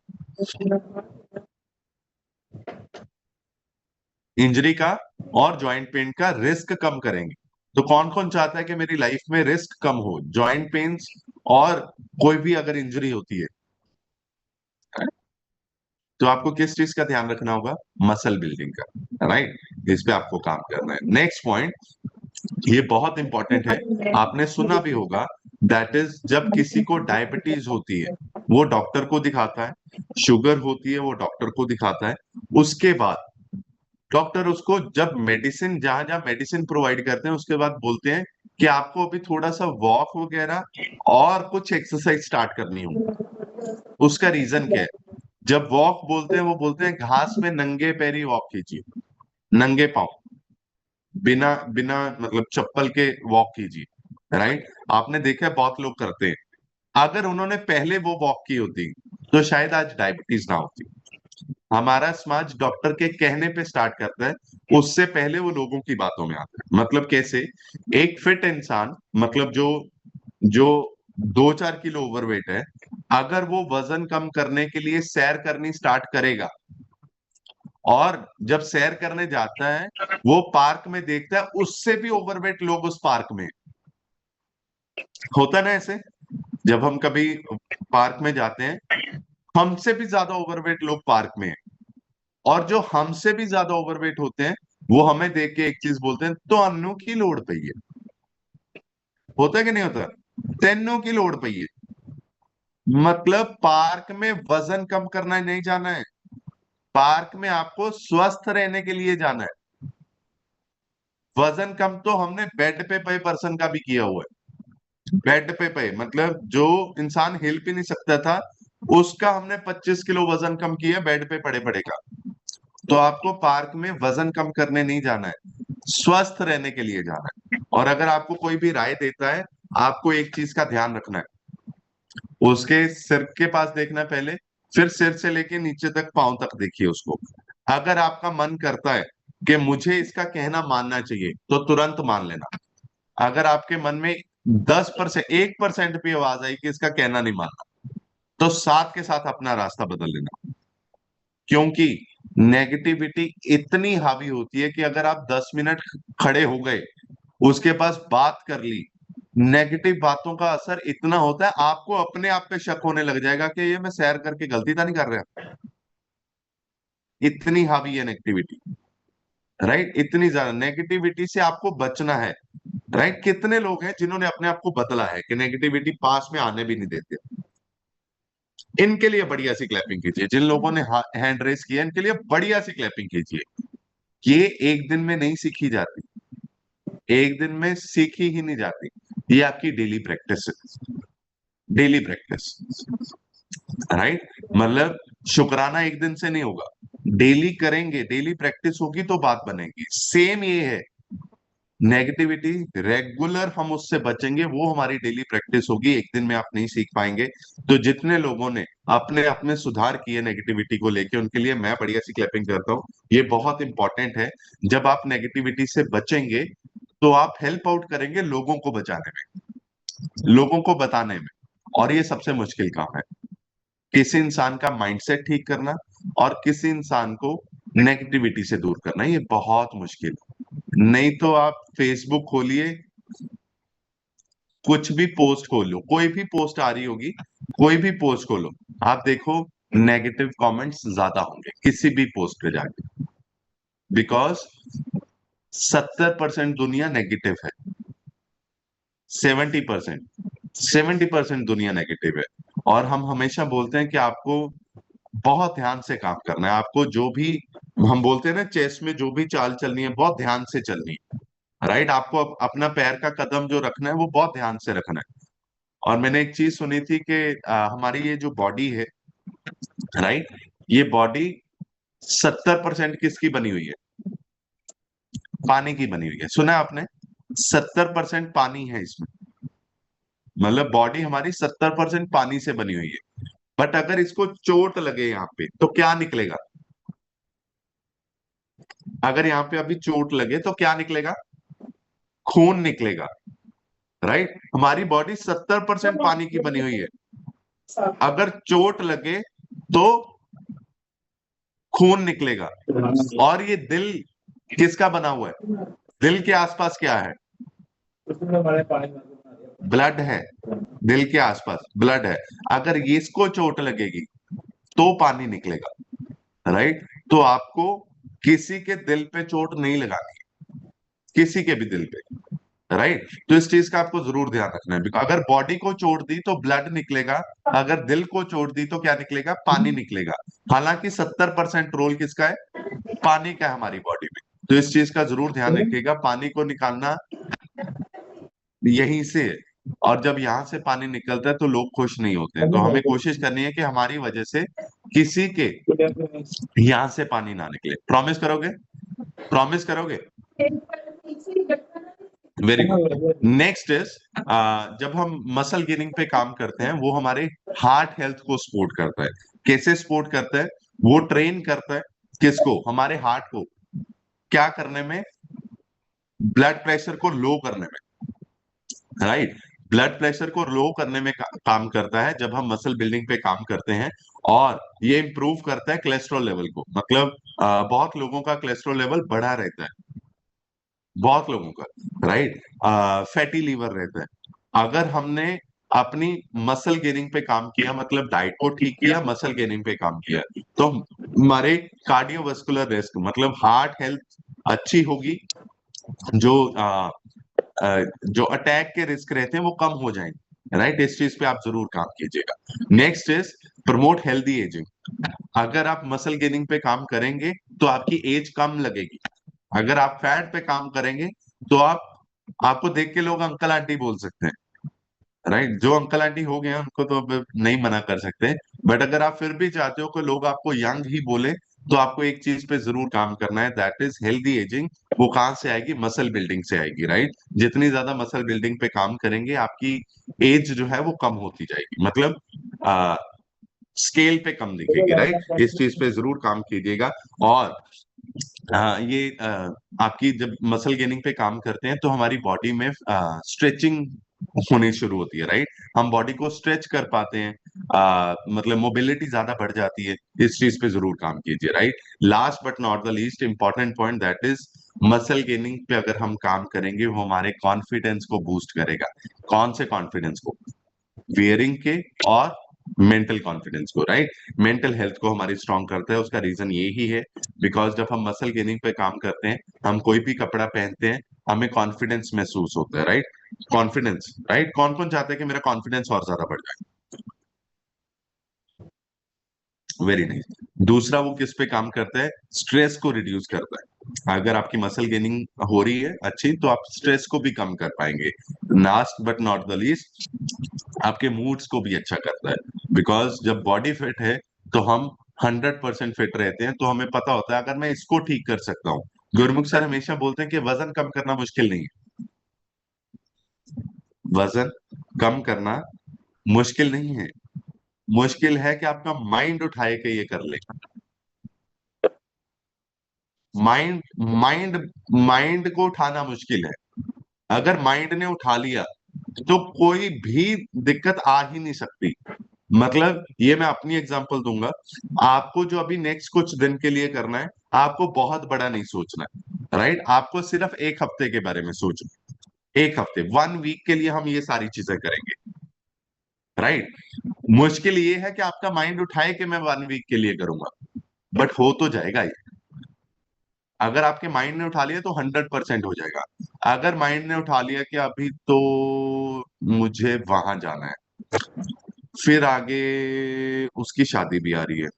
इंजरी का और जॉइंट पेन का रिस्क कम करेंगे। तो कौन कौन चाहता है कि मेरी लाइफ में रिस्क कम हो, जॉइंट पेन्स और कोई भी अगर इंजरी होती है? तो आपको किस चीज का ध्यान रखना होगा? मसल बिल्डिंग का। राइट? इस पे आपको काम करना है। नेक्स्ट पॉइंट, ये बहुत इंपॉर्टेंट है, आपने सुना भी होगा, दैट इज जब किसी को डायबिटीज होती है वो डॉक्टर को दिखाता है, शुगर होती है वो डॉक्टर को दिखाता है। उसके बाद डॉक्टर उसको जब मेडिसिन, जहां जहां मेडिसिन प्रोवाइड करते हैं, उसके बाद बोलते हैं कि आपको अभी थोड़ा सा वॉक वगैरह और कुछ एक्सरसाइज स्टार्ट करनी होगी। उसका रीजन क्या है? जब वॉक बोलते हैं, वो बोलते हैं घास में नंगे पैरी वॉक कीजिए, नंगे पांव, बिना बिना मतलब चप्पल के वॉक कीजिए। राइट? आपने देखा है बहुत लोग करते हैं। अगर उन्होंने पहले वो वॉक की होती तो शायद आज डायबिटीज ना होती। हमारा समाज डॉक्टर के कहने पे स्टार्ट करता है, उससे पहले वो लोगों की बातों में आता है। मतलब कैसे? एक फिट इंसान, मतलब जो जो 2-4 किलो ओवरवेट है, अगर वो वजन कम करने के लिए सैर करनी स्टार्ट करेगा, और जब सैर करने जाता है, वो पार्क में देखता है उससे भी ओवरवेट लोग उस पार्क में। होता है ना ऐसे? जब हम कभी पार्क में जाते हैं, हमसे भी ज्यादा ओवरवेट लोग पार्क में हैं। और जो हमसे भी ज्यादा ओवरवेट होते हैं, वो हमें देख के एक चीज बोलते हैं, तो अन्नू की लोड़ पई है। होता है कि नहीं होता? तेनों की लोड़ पई है। मतलब पार्क में वजन कम करना नहीं जाना है, पार्क में आपको स्वस्थ रहने के लिए जाना है। वजन कम तो हमने बेड पे पे पर्सन का भी किया हुआ है। बेड पे पे मतलब जो इंसान हिल भी नहीं सकता था, उसका हमने 25 किलो वजन कम किया बेड पे पड़े पड़े का। तो आपको पार्क में वजन कम करने नहीं जाना है, स्वस्थ रहने के लिए जाना है। और अगर आपको कोई भी राय देता है, आपको एक चीज का ध्यान रखना है, उसके सिर के पास देखना पहले, फिर सिर से लेके नीचे तक, पांव तक देखिए उसको। अगर आपका मन करता है कि मुझे इसका कहना मानना चाहिए तो तुरंत मान लेना। अगर आपके मन में 10%, 1% भी आवाज आई कि इसका कहना नहीं मानना, तो साथ के साथ अपना रास्ता बदल लेना। क्योंकि नेगेटिविटी इतनी हावी होती है कि अगर आप 10 मिनट खड़े हो गए, उसके पास बात कर ली, नेगेटिव बातों का असर इतना होता है, आपको अपने आप पे शक होने लग जाएगा कि ये मैं सैर करके गलती तो नहीं कर रहा। इतनी हावी है नेगेटिविटी। राइट, इतनी ज्यादा नेगेटिविटी से आपको बचना है। राइट, कितने लोग हैं जिन्होंने अपने आप को बदला है कि नेगेटिविटी पास में आने भी नहीं देते। इनके लिए बढ़िया सी क्लैपिंग कीजिए। जिन लोगों ने हैंड रेस किया, इनके लिए बढ़िया सी क्लैपिंग कीजिए। ये एक दिन में नहीं सीखी जाती, एक दिन में सीखी ही नहीं जाती। ये आपकी डेली प्रैक्टिस है, डेली प्रैक्टिस। राइट, मतलब शुक्राना एक दिन से नहीं होगा, डेली करेंगे, डेली प्रैक्टिस होगी तो बात बनेगी। सेम ये है, नेगेटिविटी रेगुलर हम उससे बचेंगे, वो हमारी डेली प्रैक्टिस होगी, एक दिन में आप नहीं सीख पाएंगे। तो जितने लोगों ने अपने अपने सुधार किए नेगेटिविटी को लेके, उनके लिए मैं बढ़िया सी क्लैपिंग करता हूँ। ये बहुत इंपॉर्टेंट है। जब आप नेगेटिविटी से बचेंगे तो आप हेल्प आउट करेंगे लोगों को बचाने में, लोगों को बताने में। और ये सबसे मुश्किल काम है, किसी इंसान का माइंडसेट ठीक करना और किसी इंसान को नेगेटिविटी से दूर करना, ये बहुत मुश्किल है। नहीं तो आप फेसबुक खोलिए, कुछ भी पोस्ट खोलो, कोई भी पोस्ट आ रही होगी, कोई भी पोस्ट खोलो, आप देखो नेगेटिव कमेंट्स ज्यादा होंगे किसी भी पोस्ट पे जाके। बिकॉज 70% दुनिया नेगेटिव है, 70%, 70% दुनिया नेगेटिव है। और हम हमेशा बोलते हैं कि आपको बहुत ध्यान से काम करना है, आपको जो भी हम बोलते हैं ना, चेस में जो भी चाल चलनी है बहुत ध्यान से चलनी है। राइट, आपको अपना पैर का कदम जो रखना है वो बहुत ध्यान से रखना है। और मैंने एक चीज सुनी थी कि हमारी ये जो बॉडी है, राइट, ये बॉडी 70% किसकी बनी हुई है? पानी की बनी हुई है। सुना है आपने? 70% पानी है इसमें। मतलब बॉडी हमारी 70% पानी से बनी हुई है। बट अगर इसको चोट लगे यहाँ पे तो क्या निकलेगा? अगर यहाँ पे अभी चोट लगे तो क्या निकलेगा? खून निकलेगा। राइट, हमारी बॉडी 70% पानी की बनी हुई है। अगर चोट लगे तो खून निकलेगा। और ये दिल किसका बना हुआ है? दिल के आसपास क्या है? ब्लड है। दिल के आसपास ब्लड है। अगर ये इसको चोट लगेगी तो पानी निकलेगा। राइट, तो आपको किसी के दिल पे चोट नहीं लगानी, किसी के भी दिल पे। राइट, तो इस चीज का आपको जरूर ध्यान रखना है। अगर बॉडी को चोट दी तो ब्लड निकलेगा, अगर दिल को चोट दी तो क्या निकलेगा? पानी निकलेगा। हालांकि 70% रोल किसका है? पानी का है हमारी बॉडी में। तो इस चीज का जरूर ध्यान रखिएगा, पानी को निकालना यहीं से है। और जब यहाँ से पानी निकलता है तो लोग खुश नहीं होते हैं। तो हमें कोशिश करनी है कि हमारी वजह से किसी के यहाँ से पानी ना निकले। प्रॉमिस करोगे? प्रॉमिस करोगे? Very good. नेक्स्ट इज, जब हम मसल गेनिंग पे काम करते हैं, वो हमारे हार्ट हेल्थ को सपोर्ट करता है। कैसे सपोर्ट करता है? वो ट्रेन करता है किसको? हमारे हार्ट को। क्या करने में? ब्लड प्रेशर को लो करने में। राइट, ब्लड प्रेशर को लो करने में काम करता है जब हम मसल बिल्डिंग पे काम करते हैं। और ये इंप्रूव करता है कोलेस्ट्रॉल लेवल को। मतलब बहुत लोगों का कोलेस्ट्रॉल लेवल बढ़ा रहता है, बहुत लोगों का। राइट, फैटी लीवर रहता है। अगर हमने अपनी मसल गेनिंग पे काम किया, मतलब डाइट को ठीक किया, मसल गेनिंग पे काम किया, तो हमारे कार्डियोवास्कुलर रिस्क, मतलब हार्ट हेल्थ अच्छी होगी। जो जो अटैक के रिस्क रहते हैं वो कम हो जाएंगे। राइट, इस चीज पे आप जरूर काम कीजिएगा। Next is promote healthy ageing. अगर आप मसल गेनिंग पे काम करेंगे तो आपकी एज कम लगेगी। अगर आप फैट पे काम करेंगे तो आपको देख के लोग अंकल आंटी बोल सकते हैं। राइट, जो अंकल आंटी हो गए हैं उनको तो अब नहीं मना कर सकते। बट अगर आप फिर भी चाहते हो कि लोग आपको यंग ही बोले, तो आपको एक चीज पे जरूर काम करना है, दैट इज हेल्दी एजिंग। वो कहाँ से आएगी? मसल बिल्डिंग से आएगी। राइट, जितनी ज्यादा मसल बिल्डिंग पे काम करेंगे, आपकी एज जो है वो कम होती जाएगी। मतलब स्केल पे कम दिखेगी, राइट। इस चीज पे जरूर काम कीजिएगा। और ये आपकी जब मसल गेनिंग पे काम करते हैं तो हमारी बॉडी में स्ट्रेचिंग होनी शुरू होती है, राइट। हम बॉडी को स्ट्रेच कर पाते हैं, मतलब मोबिलिटी ज्यादा बढ़ जाती है। इस चीज पे जरूर काम कीजिए, right. Last but not the least important point, that is muscle gaining पे अगर हम काम करेंगे वो हमारे कॉन्फिडेंस को बूस्ट करेगा। कौन से कॉन्फिडेंस को? वियरिंग के और मेंटल कॉन्फिडेंस को, राइट। मेंटल हेल्थ को हमारी स्ट्रांग करता है। उसका रीजन यही है बिकॉज जब हम मसल गेनिंग पे काम करते हैं, हम कोई भी कपड़ा पहनते हैं, हमें कॉन्फिडेंस महसूस होता है, राइट। Confidence, right. कौन कौन चाहता है कि मेरा कॉन्फिडेंस और ज्यादा बढ़ जाए? Very nice. दूसरा वो किस पे काम करता है? स्ट्रेस को रिड्यूस करता है। अगर आपकी मसल गेनिंग हो रही है अच्छी, तो आप स्ट्रेस को भी कम कर पाएंगे। Last but not the least, आपके मूड्स को भी अच्छा करता है। बिकॉज जब बॉडी फिट है तो हम 100% फिट रहते हैं। तो हमें पता होता है अगर मैं इसको ठीक कर सकता हूँ। गुरमुख सर हमेशा बोलते हैं कि वजन कम करना मुश्किल नहीं है। वजन कम करना मुश्किल नहीं है। मुश्किल है कि आपका माइंड उठाए के ये कर ले। माइंड माइंड माइंड को उठाना मुश्किल है। अगर माइंड ने उठा लिया तो कोई भी दिक्कत आ ही नहीं सकती। मतलब ये मैं अपनी एग्जांपल दूंगा। आपको जो अभी नेक्स्ट कुछ दिन के लिए करना है, आपको बहुत बड़ा नहीं सोचना है, राइट। आपको सिर्फ एक हफ्ते के बारे में सोचना। एक हफ्ते, 1 वीक के लिए हम ये सारी चीजें करेंगे, राइट। मुश्किल ये है कि आपका माइंड उठाए कि मैं 1 वीक के लिए करूंगा, बट हो तो जाएगा ही। अगर आपके माइंड ने उठा लिया तो 100% हो जाएगा। अगर माइंड ने उठा लिया कि अभी तो मुझे वहां जाना है, फिर आगे उसकी शादी भी आ रही है,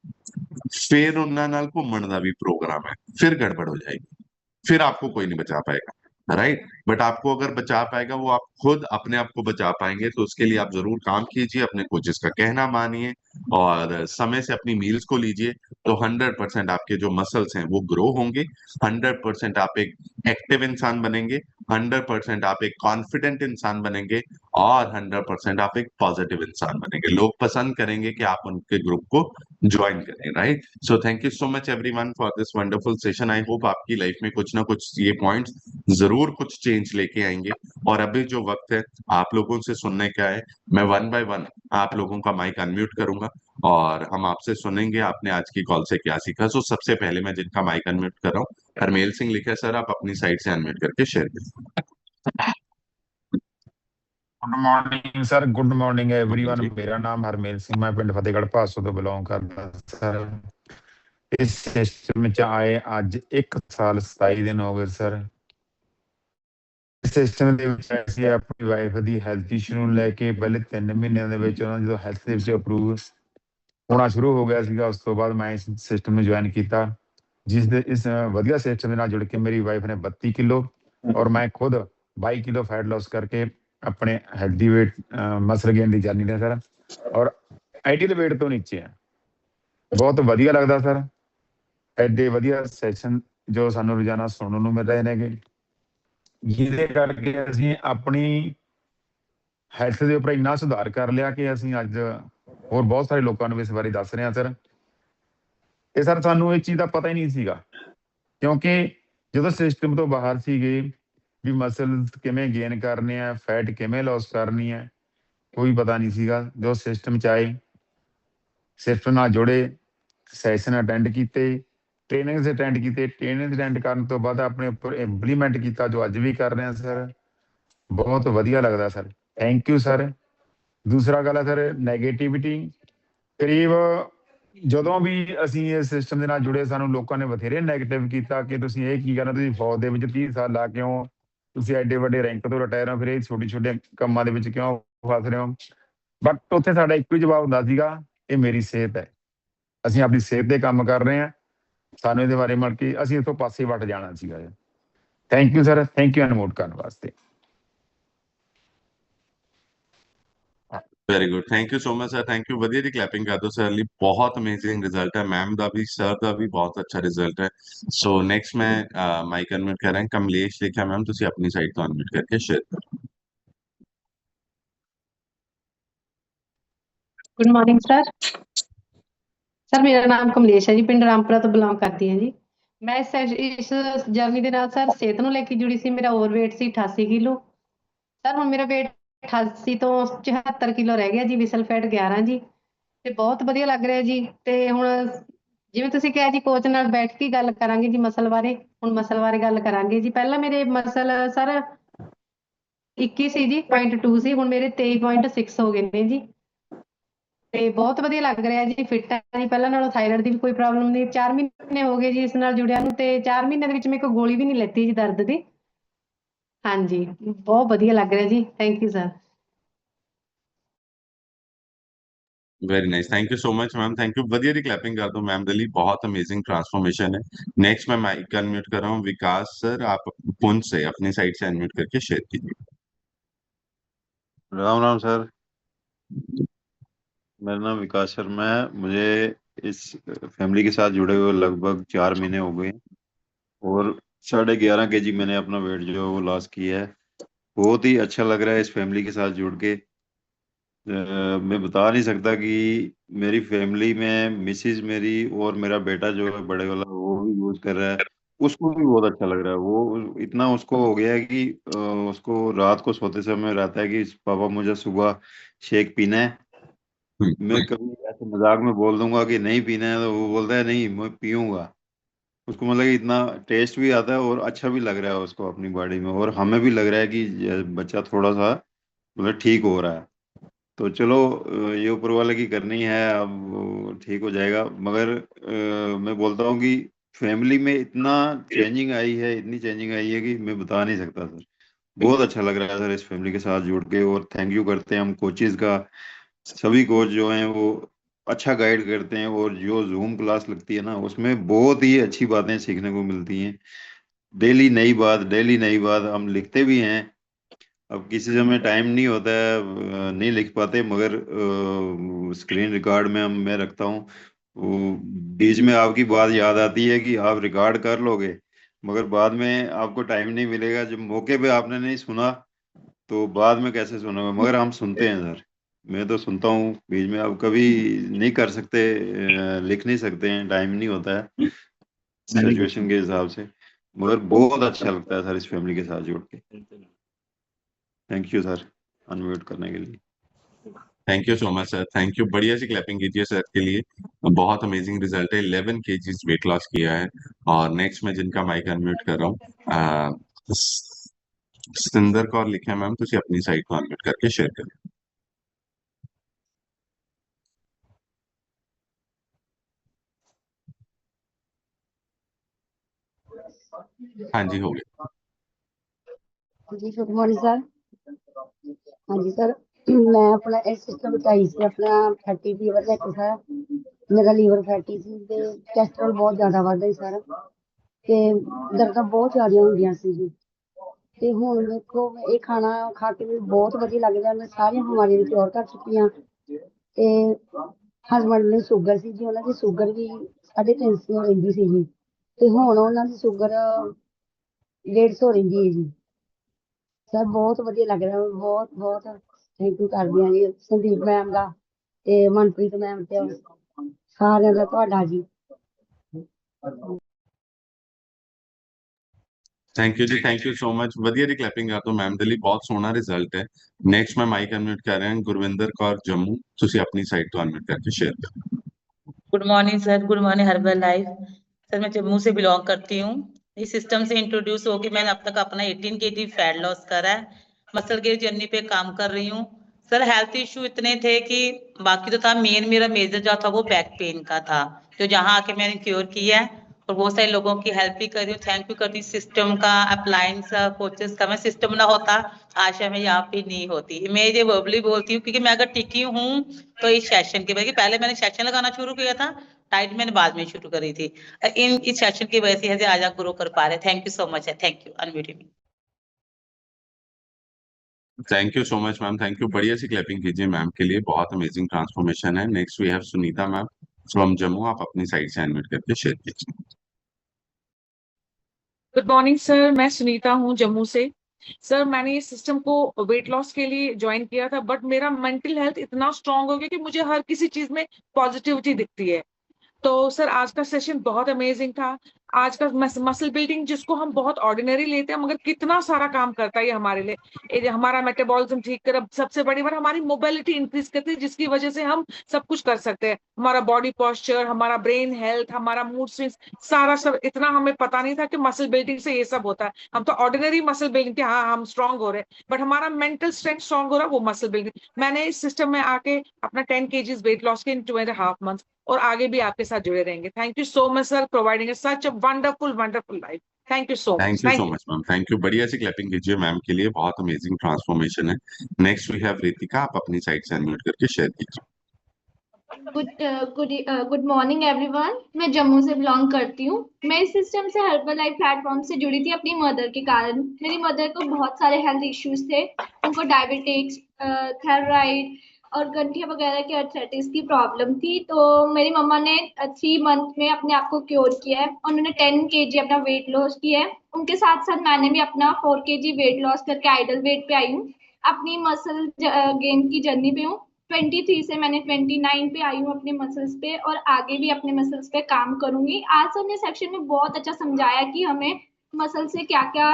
फिर उन्ना नाल घूमन का भी प्रोग्राम है, फिर गड़बड़ हो जाएगी। फिर आपको कोई नहीं बचा पाएगा, राइट। बट आपको अगर बचा पाएगा वो आप खुद अपने आप को बचा पाएंगे। तो उसके लिए आप जरूर काम कीजिए, अपने कोचेस का कहना मानिए और समय से अपनी मील्स को लीजिए। तो 100% आपके जो मसल्स हैं वो ग्रो होंगे। 100% आप एक एक्टिव इंसान बनेंगे। 100% आप एक कॉन्फिडेंट इंसान बनेंगे। और 100% आप एक पॉजिटिव इंसान बनेंगे। लोग पसंद करेंगे कि आप उनके ग्रुप को ज्वाइन करें, right. So thank you so much everyone for this wonderful session. I hope आपकी लाइफ में कुछ ना कुछ ये पॉइंट्स जरूर कुछ चेंज लेके आएंगे। और अभी जो वक्त है आप लोगों से सुनने का है। मैं वन बाय वन आप लोगों का माइक अनम्यूट करूंगा और हम आपसे सुनेंगे आपने आज की कॉल से क्या सीखा। सो सबसे पहले मैं जिनका माइक अनम्यूट कर रहा हूँ, हरमेल सिंह लिखा है। सर आप अपनी साइड से अनम्यूट करके शेयर करें। Good morning sir, good morning everyone. जी। मेरा नाम हरमेल सिंह, मैं पिंड फतेहगढ़ भासੋਂ ਤੋਂ ਬਿਲੋਂਗ ਕਰਦਾ ਸਰ। ਇਸ ਸਿਸਟਮ ਚ ਆਏ ਅੱਜ 1 ਸਾਲ 27 ਦਿਨ ਹੋ ਗਏ ਸਰ। ਇਸ ਸਿਸਟਮ ਦੇ ਵਿੱਚ ਅਸੀਂ ਆਪਣੀ ਵਾਈਫ ਦੀ ਹੈਲਥ ਇਸ਼ੂ ਨੂੰ ਲੈ ਕੇ ਪਹਿਲੇ 3 ਮਹੀਨਿਆਂ ਦੇ ਵਿੱਚ ਉਹਨਾਂ ਜਦੋਂ ਹੈਲਥ ਦੇ ਵਿੱਚ ਅਪਰੂਵ ਹੋਣਾ ਸ਼ੁਰੂ ਹੋ ਗਿਆ ਸੀਗਾ, ਉਸ ਤੋਂ ਬਾਅਦ ਮੈਂ ਇਸ ਸਿਸਟਮ ਨੂੰ ਜੁਆਇਨ ਕੀਤਾ। ਜਿਸ ਦੇ ਇਸ ਵਧੀਆ ਸਿਸਟਮ ਦੇ ਨਾਲ ਜੁੜ ਕੇ ਮੇਰੀ ਵਾਈਫ ਨੇ 32 ਕਿਲੋ ਔਰ ਮੈਂ ਖੁਦ 22 ਕਿਲੋ ਫੈਟ ਲਾਸ ਕਰਕੇ ਆਪਣੇ ਹੈਲਦੀ weight ਮਸਲ ਗੇਨ ਦੀ ਜਰਨੀ ਤੇ ਸਰ, ਔਰ ਆਈਡੀਅਲ weight ਤੋਂ ਨੀਚੇ ਆ। ਬਹੁਤ ਵਧੀਆ ਲੱਗਦਾ ਸਰ। ਐਡੇ ਵਧੀਆ ਸੈਸ਼ਨ ਜੋ ਸਾਨੂੰ ਰੋਜ਼ਾਨਾ ਸੁਣਨ ਨੂੰ ਮਿਲ ਰਹੇ ਨੇਗੇ, ਜਿਹਦੇ ਕਰਕੇ ਅਸੀਂ ਆਪਣੀ ਹੈਲਥ ਦੇ ਉੱਪਰ ਇੰਨਾ ਸੁਧਾਰ ਕਰ ਲਿਆ ਕਿ ਅਸੀਂ ਅੱਜ ਹੋਰ ਬਹੁਤ ਸਾਰੇ ਲੋਕਾਂ ਨੂੰ ਇਸ ਬਾਰੇ ਦੱਸ ਰਹੇ ਹਾਂ ਸਰ। ਇਹ ਸਰ ਸਾਨੂੰ ਇਸ ਚੀਜ਼ ਦਾ ਪਤਾ ਹੀ ਨਹੀਂ ਸੀਗਾ, ਕਿਉਂਕਿ ਜਦੋਂ ਸਿਸਟਮ ਤੋਂ ਬਾਹਰ ਸੀਗੇ ਵੀ ਮਸਲ ਕਿਵੇਂ ਗੇਨ ਕਰਨੇ ਆ, ਫੈਟ ਕਿਵੇਂ ਲਾਸ ਕਰਨੀ ਹੈ, ਕੋਈ ਪਤਾ ਨਹੀਂ ਸੀਗਾ। ਜੋ ਸਿਸਟਮ ਚ ਆਏ, ਸਿਸਟਮ ਨਾਲ ਜੁੜੇ, ਸੈਸ਼ਨ ਅਟੈਂਡ ਕੀਤੇ, ਟ੍ਰੇਨਿੰਗਸ ਅਟੈਂਡ ਕੀਤੇ, ਟ੍ਰੇਨਿੰਗ ਅਟੈਂਡ ਕਰਨ ਤੋਂ ਬਾਅਦ ਆਪਣੇ ਉੱਪਰ ਇੰਪਲੀਮੈਂਟ ਕੀਤਾ, ਜੋ ਅੱਜ ਵੀ ਕਰ ਰਹੇ ਹਾਂ ਸਰ। ਬਹੁਤ ਵਧੀਆ ਲੱਗਦਾ ਸਰ, ਥੈਂਕ ਯੂ ਸਰ। ਦੂਸਰਾ ਗੱਲ ਹੈ ਸਰ, ਨੈਗੇਟਿਵਿਟੀ ਕਰੀਬ ਜਦੋਂ ਵੀ ਅਸੀਂ ਇਸ ਸਿਸਟਮ ਦੇ ਨਾਲ ਜੁੜੇ, ਸਾਨੂੰ ਲੋਕਾਂ ਨੇ ਬਥੇਰੇ ਨੈਗੇਟਿਵ ਕੀਤਾ ਕਿ ਤੁਸੀਂ ਇਹ ਕੀ ਕਰਨਾ, ਤੁਸੀਂ ਫੌਜ ਦੇ ਵਿੱਚ 30 ਸਾਲ ਲਾ ਕੇ ਹੋ, ਤੁਸੀਂ ਐਡੇ ਵੱਡੇ ਰੈਂਕ ਤੋਂ ਰਿਟਾਇਰ ਹੋ, ਫਿਰ ਇਹ ਛੋਟੇ ਛੋਟੇ ਕੰਮਾਂ ਦੇ ਵਿੱਚ ਕਿਉਂ ਫਸ ਰਹੇ ਹੋ। ਬਟ ਉੱਥੇ ਸਾਡਾ ਇੱਕੋ ਹੀ ਜਵਾਬ ਹੁੰਦਾ ਸੀਗਾ, ਇਹ ਮੇਰੀ ਸਿਹਤ ਹੈ, ਅਸੀਂ ਆਪਣੀ ਸਿਹਤ ਤੇ ਕੰਮ ਕਰ ਰਹੇ ਹਾਂ, ਸਾਨੂੰ ਇਹਦੇ ਬਾਰੇ ਮਤਲਬ ਕਿ ਅਸੀਂ ਇੱਥੋਂ ਪਾਸੇ ਵੱਟ ਜਾਣਾ ਸੀਗਾ। Thank you sir, thank you unmute ਕਰਨ ਵਾਸਤੇ। Very good, thank you so much sir, thank you. ਵਧੀਆ ਜੀ, ਕਲੈਪਿੰਗ ਕਰ ਦਿਓ ਸਰ ਲਈ। ਬਹੁਤ ਅਮੇਜ਼ਿੰਗ ਰਿਜ਼ਲਟ ਹੈ, ਮੈਮ ਦਾ ਵੀ ਸਰ ਦਾ ਵੀ ਬਹੁਤ ਅੱਛਾ ਰਿਜ਼ਲਟ ਹੈ। ਸੋ ਨੈਕਸਟ ਮੈਂ ਮਾਈਕ ਅਨਮਿਊਟ ਕਰ ਰਿਹਾ ਕਮਲੇਸ਼ ਲਿਖਿਆ। ਮੈਮ ਤੁਸੀਂ ਆਪਣੀ ਸਾਈਡ ਤੋਂ ਅਨਮਿਊਟ ਕਰਕੇ ਸ਼ੇਅਰ ਕਰੋ। Good morning, sir. सर मेरा नाम कमलेश है जी, पिंड रामपुरा तो बिलोंग करती है जी। मैं इस जर्नी ਦੇ ਨਾਲ ਸਰ ਸਿਹਤ ਨੂੰ ਲੈ ਕੇ ਜੁੜੀ ਸੀ। ਮੇਰਾ ਓਵਰਵੇਟ ਸੀ 88 ਕਿਲੋ। ਸਰ ਹੁਣ ਮੇਰਾ weight 88 ਤੋਂ 74 ਕਿਲੋ ਰਹਿ ਗਿਆ ਜੀ, ਵਿਸਲ ਫੈਟ 11 ਜੀ, ਤੇ ਬਹੁਤ ਵਧੀਆ ਲੱਗ ਰਿਹਾ ਜੀ। ਤੇ ਹੁਣ ਜਿਵੇਂ ਤੁਸੀਂ ਕਿਹਾ ਜੀ ਕੋਚ ਨਾਲ ਬੈਠ ਕੇ ਗੱਲ ਕਰਾਂਗੇ ਜੀ ਮਸਲ ਬਾਰੇ। ਹੁਣ ਮਸਲ ਬਾਰੇ ਗੱਲ ਕਰਾਂਗੇ ਜੀ। ਪਹਿਲਾਂ ਮੇਰੇ ਮਸਲ ਸਰ 21 ਸੀ ਜੀ, 0.2 ਸੀ, ਹੁਣ ਮੇਰੇ 23.6 ਹੋ ਗਏ ਨੇ ਜੀ। ਤੇ ਬਹੁਤ ਵਧੀਆ ਲੱਗ ਰਿਹਾ ਜੀ, ਫਿੱਟ ਹੈ ਜੀ, ਪਹਿਲਾਂ ਨਾਲੋਂ ਥਾਇਰਾਇਡ ਦੀ ਵੀ ਕੋਈ ਪ੍ਰੋਬਲਮ ਨਹੀਂ। 4 ਮਹੀਨੇ ਹੋ ਗਏ ਜੀ ਇਸ ਨਾਲ ਜੁੜਿਆ ਨੂੰ, ਤੇ 4 ਮਹੀਨਿਆਂ ਦੇ ਵਿੱਚ ਮੈਂ ਕੋਈ ਗੋਲੀ ਵੀ ਨਹੀਂ ਲੈਤੀ ਜੀ ਦਰਦ ਦੀ। ਹਾਂਜੀ, ਬਹੁਤ ਵਧੀਆ ਲੱਗ ਰਿਹਾ ਜੀ। Thank you sir. Very nice, thank you so much ma'am, thank you. ਵਧੀਆ ਦੀ क्लैपिंग कर दो मैम ਦੇ ਲਈ, बहुत अमेजिंग ट्रांसफॉर्मेशन है। नेक्स्ट मैं माइक अनम्यूट कर रहा हूँ विकास सर, आप पुंछ से अपनी साइड से अनम्यूट करके शेयर कीजिए। राम राम सर, मेरा नाम विकास शर्मा है। मुझे इस फैमिली के साथ जुड़े हुए लगभग 4 महीने हो गए और 11.5 kg मैंने अपना वेट जो है वो लॉस किया है। बहुत ही अच्छा लग रहा है इस फैमिली के साथ जुड़ के। मैं बता नहीं सकता कि मेरी फैमिली में मिसिज मेरी और मेरा बेटा जो है बड़े वाला वो भी यूज कर रहा है, उसको भी बहुत अच्छा लग रहा है। वो इतना उसको हो गया है कि उसको रात को सोते समय रहता है कि पापा मुझे सुबह शेक पीना है। मैं कभी ऐसे मजाक में बोल दूंगा कि नहीं पीना है तो वो बोलता है नहीं मैं पीऊंगा। उसको मतलब कि इतना टेस्ट भी आता है और अच्छा भी लग रहा है उसको अपनी बॉडी में, और हमें भी लग रहा है कि बच्चा थोड़ा सा मतलब ठीक हो रहा है। तो चलो ये ऊपर वाले की करनी है, अब वो ठीक हो जाएगा। मगर मैं बोलता हूँ कि फैमिली में इतना चेंजिंग आई है, इतनी चेंजिंग आई है कि मैं बता नहीं सकता सर। बहुत अच्छा लग रहा है सर इस फैमिली के साथ जुड़ के, और थैंक यू करते हैं हम कोचेज का। सभी कोच जो हैं वो अच्छा गाइड करते हैं, और जो जूम क्लास लगती है ना उसमें बहुत ही अच्छी बातें सीखने को मिलती हैं। डेली नई बात, डेली नई बात। हम लिखते भी हैं, अब किसी समय टाइम नहीं होता है, नहीं लिख पाते, मगर स्क्रीन रिकॉर्ड में मैं रखता हूँ। वो बीच में आपकी बात याद आती है कि आप रिकॉर्ड कर लोगे, मगर बाद में आपको टाइम नहीं मिलेगा। जब मौके पे आपने नहीं सुना तो बाद में कैसे सुनोगे, मगर हम सुनते हैं सर। मैं तो सुनता हूँ बीच में। अब कभी नहीं कर सकते, लिख नहीं सकते हैं, टाइम नहीं होता है सिचुएशन के हिसाब से, मगर बहुत अच्छा लगता है सर इस फैमिली के साथ जुड़ के। थैंक यू सर अनम्यूट करने के लिए। Thank you so much sir, thank you. बढ़िया सी क्लैपिंग कीजिए सर के लिए, बहुत अमेजिंग रिजल्ट है। 11 kg वेट लॉस किया है। और नेक्स्ट मैं जिनका माइक अनम्यूट कर रहा हूँ सिंदर कौर लिखे मैम, तुसी अपनी साइड को अनम्यूट करके शेयर करें। हाँ जी, हो गया जी। Good morning sir. हाँ जी सर, मैं अपना इस सिस्टम बताई से अपना फैटी लीवर लेके सर, मेरा लीवर फैटी ਸੀ ਤੇ ਕੋਲੇਸਟ੍ਰੋਲ ਬਹੁਤ ਜ਼ਿਆਦਾ ਵੱਧ ਗਈ ਸਰ, ਤੇ ਦਰਦਾਂ ਬਹੁਤ ਜ਼ਿਆਦਾ ਹੁੰਦੀਆਂ ਸੀ ਜੀ। ਤੇ ਹੁਣ ਦੇਖੋ ਇਹ ਖਾਣਾ ਖਾ ਕੇ ਵੀ ਬਹੁਤ ਵਧੀਆ ਲੱਗਦਾ, ਮੈਂ ਸਾਰੀਆਂ ਬਿਮਾਰੀਆਂ ਨੂੰ ਕਿਉਰ ਕਰ ਚੁੱਕੀ ਹਾਂ। ਤੇ ਹਸਬੈਂਡ ਨੂੰ ਸ਼ੂਗਰ ਸੀ ਜੀ, ਉਹਨਾਂ ਦੀ ਸ਼ੂਗਰ ਵੀ 350 ਰਹਿੰਦੀ ਸੀ ਜੀ, ਤੇ ਹੁਣ ਉਹਨਾਂ ਦੀ ਸ਼ੂਗਰ 150 ਰਹਿੰਦੀ ਹੈ ਜੀ। ਸਰ ਬਹੁਤ ਵਧੀਆ ਲੱਗ ਰਿਹਾ, ਬਹੁਤ ਬਹੁਤ ਥੈਂਕ ਯੂ ਕਰਦੀ ਹਾਂ ਜੀ ਸੰਦੀਪ ਮੈਮ ਦਾ ਤੇ ਮਨਪ੍ਰੀਤ ਮੈਮ ਤੇ ਸਾਰਿਆਂ ਦਾ ਤੁਹਾਡਾ ਜੀ। थैंक यू जी, थैंक यू सो मच। ਵਧੀਆ ਦੀ ਕਲੈਪਿੰਗ ਕਰ ਦੋ ਮੈਮ ਦੇ ਲਈ, ਬਹੁਤ ਸੋਹਣਾ ਰਿਜ਼ਲਟ ਹੈ। ਨੈਕਸਟ ਮੈਂ ਮਾਈਕ ਅਨਮਿਊਟ ਕਰ ਰਿਹਾ ਹਾਂ ਗੁਰਵਿੰਦਰ ਕੌਰ ਜੰਮੂ, ਤੁਸੀਂ ਆਪਣੀ ਸਾਈਡ ਤੋਂ ਅਨਮਿਊਟ ਕਰਕੇ ਸ਼ੇਅਰ ਕਰੋ। Good morning sir, good morning herbal life. Sir मैं जम्मू से बिलोंग करती हूँ। इस सिस्टम से इंट्रोड्यूस होके मैंने अब तक अपना 18 kg फैट लॉस करा है। मसल गेन जर्नी पे काम कर रही हूँ। सर हेल्थ इशू इतने थे कि बाकी तो था, मेरा मेजर जो था वो बैक पेन का था, जो जहाँ आके मैंने क्योर किया है और बहुत सारे लोगों की हेल्प भी कर रही हूँ। थैंक यू करती हूँ सिस्टम का, अप्लायंस कोचेस का। मैं सिस्टम ना होता आशा में यहाँ पे नहीं होती। मैं ये वर्बली बोलती हूँ क्योंकि मैं अगर टिकी हूँ तो इस सेशन की वजह से। पहले मैंने सेशन लगाना शुरू किया था, डाइट मैंने बाद में शुरू करी थी। इस सेशन की वजह से आज आप ग्रो कर पा रहे। थैंक यू सो मच है, thank you. Unmuting. Thank you so much ma'am, thank you. बढ़िया सी क्लैपिंग कीजिए मैम के लिए, बहुत अमेजिंग ट्रांसफॉर्मेशन है। Next we have Sunita ma'am from Jammu, आप अपनी साइड से अनम्यूट करके शेयर कीजिए। गुड मॉर्निंग सर, मैं सुनीता हूँ जम्मू से। सर मैंने इस सिस्टम को वेट लॉस के लिए ज्वाइन किया था, बट मेरा मेंटल हेल्थ इतना स्ट्रांग हो गया कि मुझे हर किसी चीज में पॉजिटिविटी दिखती है। तो सर आज का सेशन बहुत अमेजिंग था। आज का मसल बिल्डिंग जिसको हम बहुत ऑर्डिनरी लेते हैं मगर कितना सारा काम करता है ये हमारे लिए। ये हमारा मेटाबॉलिज्म ठीक कर, सबसे बड़ी बात हमारी मोबिलिटी इंक्रीज करती है जिसकी वजह से हम सब कुछ कर सकते हैं। हमारा बॉडी पोस्चर, हमारा ब्रेन हेल्थ, हमारा मूड स्विंग्स, सारा सब इतना हमें पता नहीं था कि मसल बिल्डिंग से ये सब होता है। हम तो ऑर्डिनरी मसल बिल्डिंग के हाँ हम स्ट्रांग हो रहे हैं, बट हमारा मेंटल स्ट्रेंथ स्ट्रांग हो रहा है वो मसल बिल्डिंग। मैंने इस सिस्टम में आके अपना 10 kgs वेट लॉस किया इन 2.5 months और आगे भी आपके साथ जुड़े रहेंगे। Thank you so much sir, providing such a wonderful wonderful life. Thank you so thank much. You thank so you. Much ma'am, thank you. बढ़िया सी क्लैपिंग कीजिए मैम के लिए, बहुत अमेजिंग ट्रांसफॉर्मेशन है। नेक्स्ट वी हैव रितिका, आप अपनी side से अनम्यूट करके शेयर कीजिए। Good morning everyone. मैं जम्मू से बिलोंग करती हूँ। मैं इस सिस्टम से हर्बल लाइफ प्लेटफॉर्म से जुड़ी थी अपनी मदर के कारण। मेरी मदर को बहुत सारे हेल्थ इश्यूज थे। उनको डायबिटिक्स, थायराइड और गंठिया वगैरह की अर्थराइटिस की प्रॉब्लम थी। तो मेरी मम्मा ने 3 मंथ में अपने आप को क्योर किया है। उन्होंने 10 kg अपना वेट लॉस किया है। उनके साथ साथ मैंने भी अपना 4 kg वेट लॉस करके आइडल वेट पे आई हूँ। अपनी मसल गेन की जर्नी पे हूँ। 23 से मैंने 29 पे आई हूँ अपने मसल्स पे, और आगे भी अपने मसल्स पे काम करूंगी। आज सर ने सेक्शन में बहुत अच्छा समझाया कि हमें मसल से क्या क्या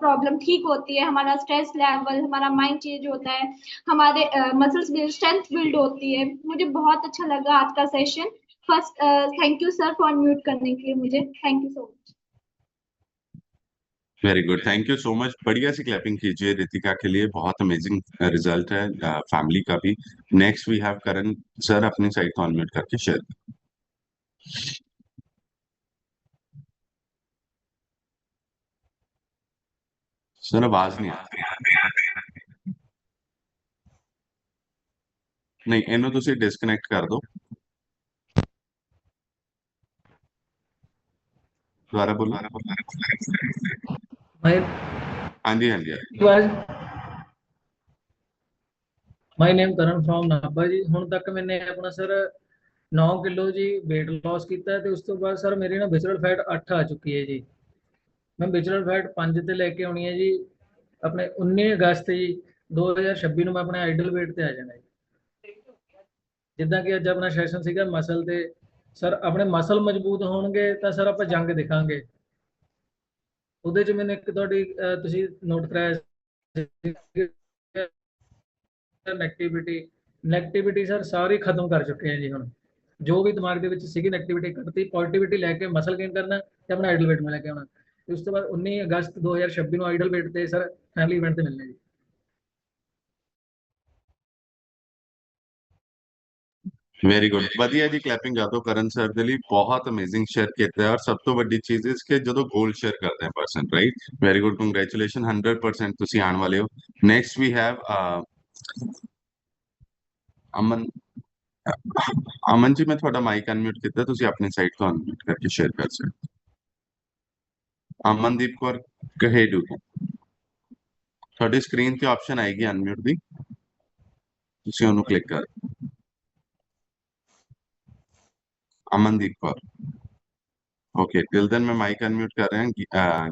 प्रॉब्लम ठीक होती है, हमारा स्ट्रेस लेवल, हमारा माइंड चेंज होता है, हमारे मसल्स स्ट्रेंथ बिल्ड होती है। मुझे बहुत अच्छा लगा आज का session. First thank you sir for mute करने के लिए मुझे। Thank you so much. Very good, thank you so much. बढ़िया सी क्लैपिंग कीजिए रितिका के लिए, बहुत अमेजिंग रिजल्ट है फैमिली का भी। Next we have Karan sir, अपनी साइड को अनम्यूट करके शेयर। सर आवाज नहीं आ रही। नहीं, ਇਹਨੂੰ ਤੁਸੀਂ डिस्कनेक्ट कर दो। दोबारा बोलो। My हाँ जी, हाँ जी। my name Karan from Nabha ਜੀ। ਹੁਣ ਤੱਕ ਮੈंने ਆਪਣਾ ਸਰ 9 ਕਿਲੋ ਜੀ weight loss ਕੀਤਾ ਹੈ ਤੇ ਉਸ ਤੋਂ ਬਾਅਦ ਸਰ ਮੇਰੀ ਨਾ ਵਿਜ਼ਰਲ ਫੈਟ 8 ਆ ਚੁੱਕੀ ਹੈ ਜੀ। ਮੈਂ ਵਿਜ਼ਰਲ ਫੈਟ 5 ਤੇ ਲੈ ਕੇ ਆਉਣੀ ਹੈ ਜੀ। ਆਪਣੇ 19 ਅਗਸਤ ਜੀ 2026 ਨੂੰ ਮੈਂ ਆਪਣੇ ਆਈਡਲ weight ਤੇ ਆ ਜਾਣਾ ਜੀ। ਜਿੱਦਾਂ ਕਿ ਅੱਜ ਆਪਣਾ ਸੈਸ਼ਨ ਸੀਗਾ ਮਸਲ ਤੇ, ਸਰ ਆਪਣੇ ਮਸਲ ਮਜ਼ਬੂਤ ਹੋਣਗੇ ਤਾਂ ਸਰ ਆਪਾਂ ਜੰਗ ਦਿਖਾਂਗੇ। ਉਹਦੇ ਚ ਮੈਨੂੰ ਇੱਕ ਤੁਹਾਡੀ ਤੁਸੀਂ ਨੋਟ ਕਰਾਇਆ ਨੈਗੇਟਿਵਿਟੀ ਸਰ ਸਾਰੀ ਖਤਮ ਕਰ ਚੁੱਕੇ ਆ ਜੀ। ਹੁਣ ਜੋ ਵੀ ਦਿਮਾਗ ਦੇ ਵਿੱਚ ਸੀਗੀ ਨੈਗੇਟਿਵਿਟੀ ਕੱਢਤੀ, ਪੋਜ਼ਿਟਿਵਿਟੀ ਲੈ ਕੇ ਮਸਲ ਗੇਨ ਕਰਨਾ ਤੇ ਆਪਣਾ ਆਈਡਲ weight में ਲੈ ਕੇ ਆਉਣਾ। ਉਸ ਤੋਂ ਬਾਅਦ 19 ਅਗਸਤ 2026 ਨੂੰ ਆਈਡਲ weight ਤੇ ਸਰ ਫੈਮਿਲੀ ਇਵੈਂਟ ਤੇ ਮਿਲਣੇ ਜੀ। ਵੈਰੀ ਗੁੱਡ, ਵਧੀਆ ਜੀ। ਕਲੈਪਿੰਗ ਕਰ ਦਿਓ ਕਰਨ ਸਰ ਦੇ ਲਈ, ਬਹੁਤ ਅਮੇਜ਼ਿੰਗ ਸ਼ੇਅਰ ਕੀਤਾ ਹੈ। ਔਰ ਸਭ ਤੋਂ ਵੱਡੀ ਚੀਜ਼ ਇਸ ਕਿ ਜਦੋਂ ਗੋਲ ਸ਼ੇਅਰ ਕਰਦੇ हैं person, right. Very good, congratulation, 100% ਤੁਸੀਂ ਆਉਣ ਵਾਲੇ ਹੋ। ਨੈਕਸਟ ਵੀ ਹੈਵ ਅਮਨ। ਅਮਨ ਜੀ, ਮੈਂ ਤੁਹਾਡਾ ਮਾਈਕ ਅਨਮਿਊਟ ਕੀਤਾ, ਤੁਸੀਂ ਆਪਣੀ ਸਾਈਡ ਤੋਂ ਅਨਮਿਊਟ ਕਰਕੇ ਸ਼ੇਅਰ ਕਰ ਸਕਦੇ ਹੋ। ਅਮਨਦੀਪ ਕੌਰ ਕਹੇਡੂ, ਤੁਹਾਡੀ ਸਕਰੀਨ ਤੇ ਆਪਸ਼ਨ ਆਏਗੀ ਅਨਮਿਊਟ ਦੀ, ਤੁਸੀਂ ਉਹਨੂੰ ਕਲਿੱਕ ਕਰ। Amandeep Kaur, okay. Till then मैं माइक अनम्यूट कर रहे हैं।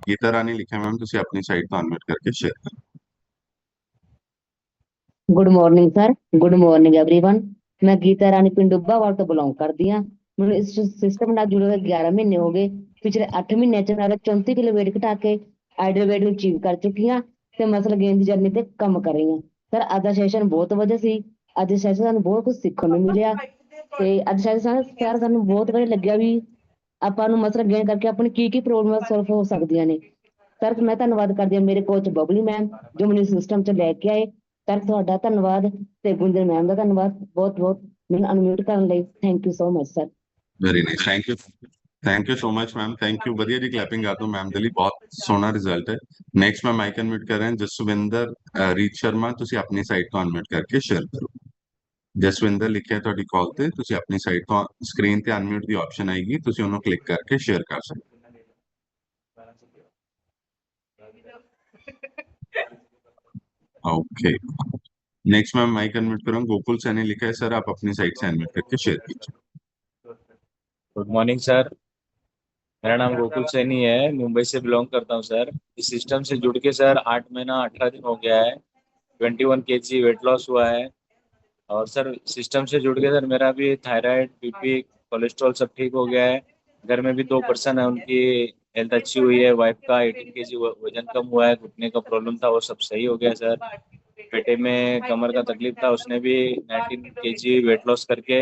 गीता रानी लिखे मैम, ਤੁਸੀਂ ਆਪਣੀ ਸਾਈਡ ਤੋਂ ਅਨम्यूट करके शेयर करो। Good morning sir, good morning everyone. ਮੈਂ ਗੀਤਾ ਰਾਣੀ ਪਿੰਡ ਉੱਭਾਵਾਲ ਤੋਂ ਬਿਲੋਂਗ ਕਰਦੀ ਹਾਂ। ਮੈਨੂੰ ਇਸ ਸਿਸਟਮ ਨਾਲ ਜੁੜੇ ਹੋਏ 11 ਮਹੀਨੇ ਹੋ ਗਏ। ਪਿਛਲੇ 8 ਮਹੀਨਿਆਂ ਚ ਮੈਂ 34 ਕਿਲੋ weight ਘਟਾ ਕੇ ਆਈਡਲ weight ਨੂੰ ਅਚੀਵ ਕਰ ਚੁੱਕੀ ਹਾਂ ਤੇ ਮਸਲ ਗੇਨ ਦੀ ਜਰਨੀ ਤੇ ਕੰਮ ਕਰ ਰਹੀ ਹਾਂ। ਸਰ ਅੱਜ ਦਾ ਸੈਸ਼ਨ ਬਹੁਤ ਵਧੀਆ ਸੀ। ਅੱਜ ਦੇ ਸੈਸ਼ਨ ਸਾਨੂੰ ਬਹੁਤ ਕੁਝ ਸਿੱਖਣ ਨੂੰ ਮਿਲਿਆ ਤੇ ਅੱਜ ਸੈਸ਼ਨ ਸਰ ਸਾਨੂੰ ਬਹੁਤ ਵਧੀਆ ਲੱਗਿਆ ਵੀ ਆਪਾਂ ਨੂੰ ਮਸਲ ਗੇਨ ਕਰਕੇ ਆਪਣੀ ਕੀ ਪ੍ਰੋਬਲਮ ਸੋਲਵ ਹੋ ਸਕਦੀਆਂ ਨੇ। ਸਰ ਮੈਂ ਧੰਨਵਾਦ ਕਰਦੀ ਹਾਂ ਮੇਰੇ ਕੋਚ ਬਬਲੀ ਮੈਮ ਜੋ ਮੈਨੂੰ ਸਿਸਟਮ ਚ ਲੈ ਕੇ ਆਏ। ਸਰ ਤੁਹਾਡਾ ਧੰਨਵਾਦ ਤੇ ਗੁੰਜਨ ਮੈਮ ਦਾ ਧੰਨਵਾਦ ਬਹੁਤ ਬਹੁਤ ਮੈਨੂੰ ਅਨਮਿਊਟ ਕਰਨ ਲਈ। Thank you so much sir. Very nice, thank you so much ma'am, thank you. ਵਧੀਆ ਜੀ, ਕਲੈਪਿੰਗ ਕਰ ਦਿਓ ਮੈਮ ਦੇ ਲਈ, ਬਹੁਤ ਸੋਹਣਾ ਰਿਜ਼ਲਟ ਹੈ। ਨੈਕਸਟ ਮੈਂ ਮਾਈਕ ਅਨਮਿਊਟ ਕਰ ਰਿਹਾ ਜਸਵਿੰਦਰ ਰੀਤ ਸ਼ਰਮਾ, ਤੁਸੀਂ ਆਪਣੀ ਸਾਈਡ ਤੋਂ ਅਨਮਿਊਟ ਕਰਕੇ ਸ਼ੇਅਰ ਕਰੋ। ਜਸਵਿੰਦਰ ਲਿਖਿਆ ਤੁਹਾਡੀ ਕਾਲ ਤੇ, ਤੁਸੀਂ ਆਪਣੀ ਸਾਈਡ ਤੋਂ ਸਕਰੀਨ ਤੇ ਅਨਮਿਊਟ ਦੀ ਆਪਸ਼ਨ ਆਏਗੀ, ਤੁਸੀਂ ਉਹਨੂੰ ਕਲਿੱਕ ਕਰਕੇ ਸ਼ੇਅਰ ਕਰ ਸਕਦੇ हो। ओके, नेक्स्ट मैं माइक अनम्यूट करूँ। गोकुल सैनी लिखा है सर, आप अपनी साइड से अनम्यूट करके शेयर कीजिए। गुड मॉर्निंग सर, मेरा नाम गोकुल सैनी है, मुंबई से बिलोंग करता हूँ सर। इस सिस्टम से जुड़ के सर 8 महीना 18 दिन हो गया है। 21 kg वेट लॉस हुआ है। और सर सिस्टम से जुड़ के सर मेरा भी थायराइड, बीपी, कोलेस्ट्रॉल सब ठीक हो गया है। घर में भी 2 पर्सन है, उनकी हेल्थ अच्छी हुई है। वाइफ का 18 केजी वजन कम हुआ है, घुटने का प्रॉब्लम था वो सब सही हो गया सर। बेटे में कमर का तकलीफ था, उसने भी 19 केजी वेट लॉस करके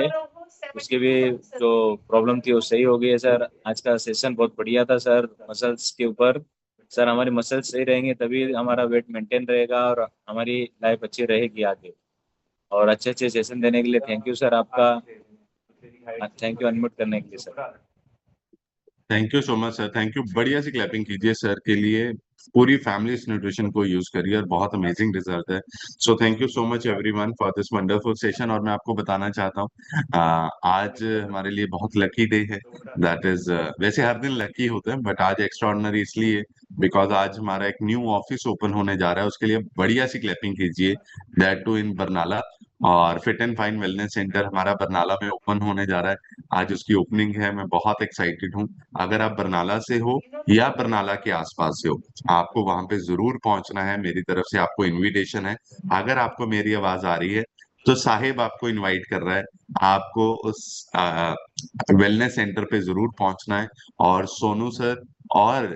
उसकी भी जो प्रॉब्लम थी वो सही हो गई है सर। आज का सेशन बहुत बढ़िया था सर, मसल्स के ऊपर। सर हमारी मसल्स सही रहेंगे तभी हमारा वेट मेंटेन रहेगा और हमारी लाइफ अच्छी रहेगी आगे। और अच्छे अच्छे सेशन देने के लिए थैंक यू सर आपका। थैंक यू अनम्यूट करने के लिए sir. Thank you so much sir, thank you. बढ़िया सी क्लैपिंग कीजिए सर के लिए। पूरी फैमिली इस न्यूट्रिशन को यूज करिए और बहुत अमेजिंग रिजल्ट है। So thank you so much everyone for this wonderful session. और मैं आपको बताना चाहता हूँ आज हमारे लिए बहुत लकी डे है। दैट इज वैसे हर दिन लकी होते हैं बट आज एक्स्ट्राऑर्डिनरी इसलिए बिकॉज आज हमारा एक न्यू ऑफिस ओपन होने जा रहा है। उसके लिए बढ़िया सी क्लैपिंग कीजिए, दैट टू इन बरनाला। और fit and fine wellness centre हमारा बरनाला में ओपन होने जा रहा है। आज उसकी ओपनिंग है, मैं बहुत एक्साइटेड हूँ। अगर आप बरनाला से हो या बरनाला के आसपास से हो, आपको वहां पे जरूर पहुंचना है। मेरी तरफ से आपको इनविटेशन है। अगर आपको मेरी आवाज आ रही है तो साहिब आपको इनवाइट कर रहा है, आपको उस वेलनेस सेंटर पे जरूर पहुंचना है। और सोनू सर और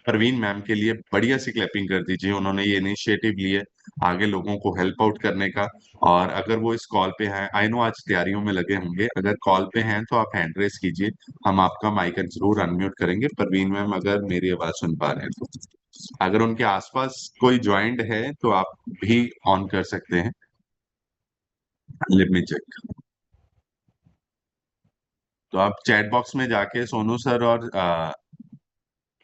परवीन मैम के लिए बढ़िया सी क्लैपिंग कर दीजिए। उन्होंने ये इनिशिएटिव लिए आगे लोगों को हेल्प आउट करने का। और अगर वो इस कॉल पे हैं, आई नो आज तैयारियों में लगे होंगे, अगर कॉल पे हैं तो आप हैंड रेस कीजिए, हम आपका माइक जरूर अनम्यूट करेंगे। परवीन मैम अगर मेरी आवाज सुन पा रहे हैं तो, अगर उनके आसपास कोई ज्वाइंट है तो आप भी ऑन कर सकते हैं। Let me check. तो आप चैट बॉक्स में जाके सोनू सर और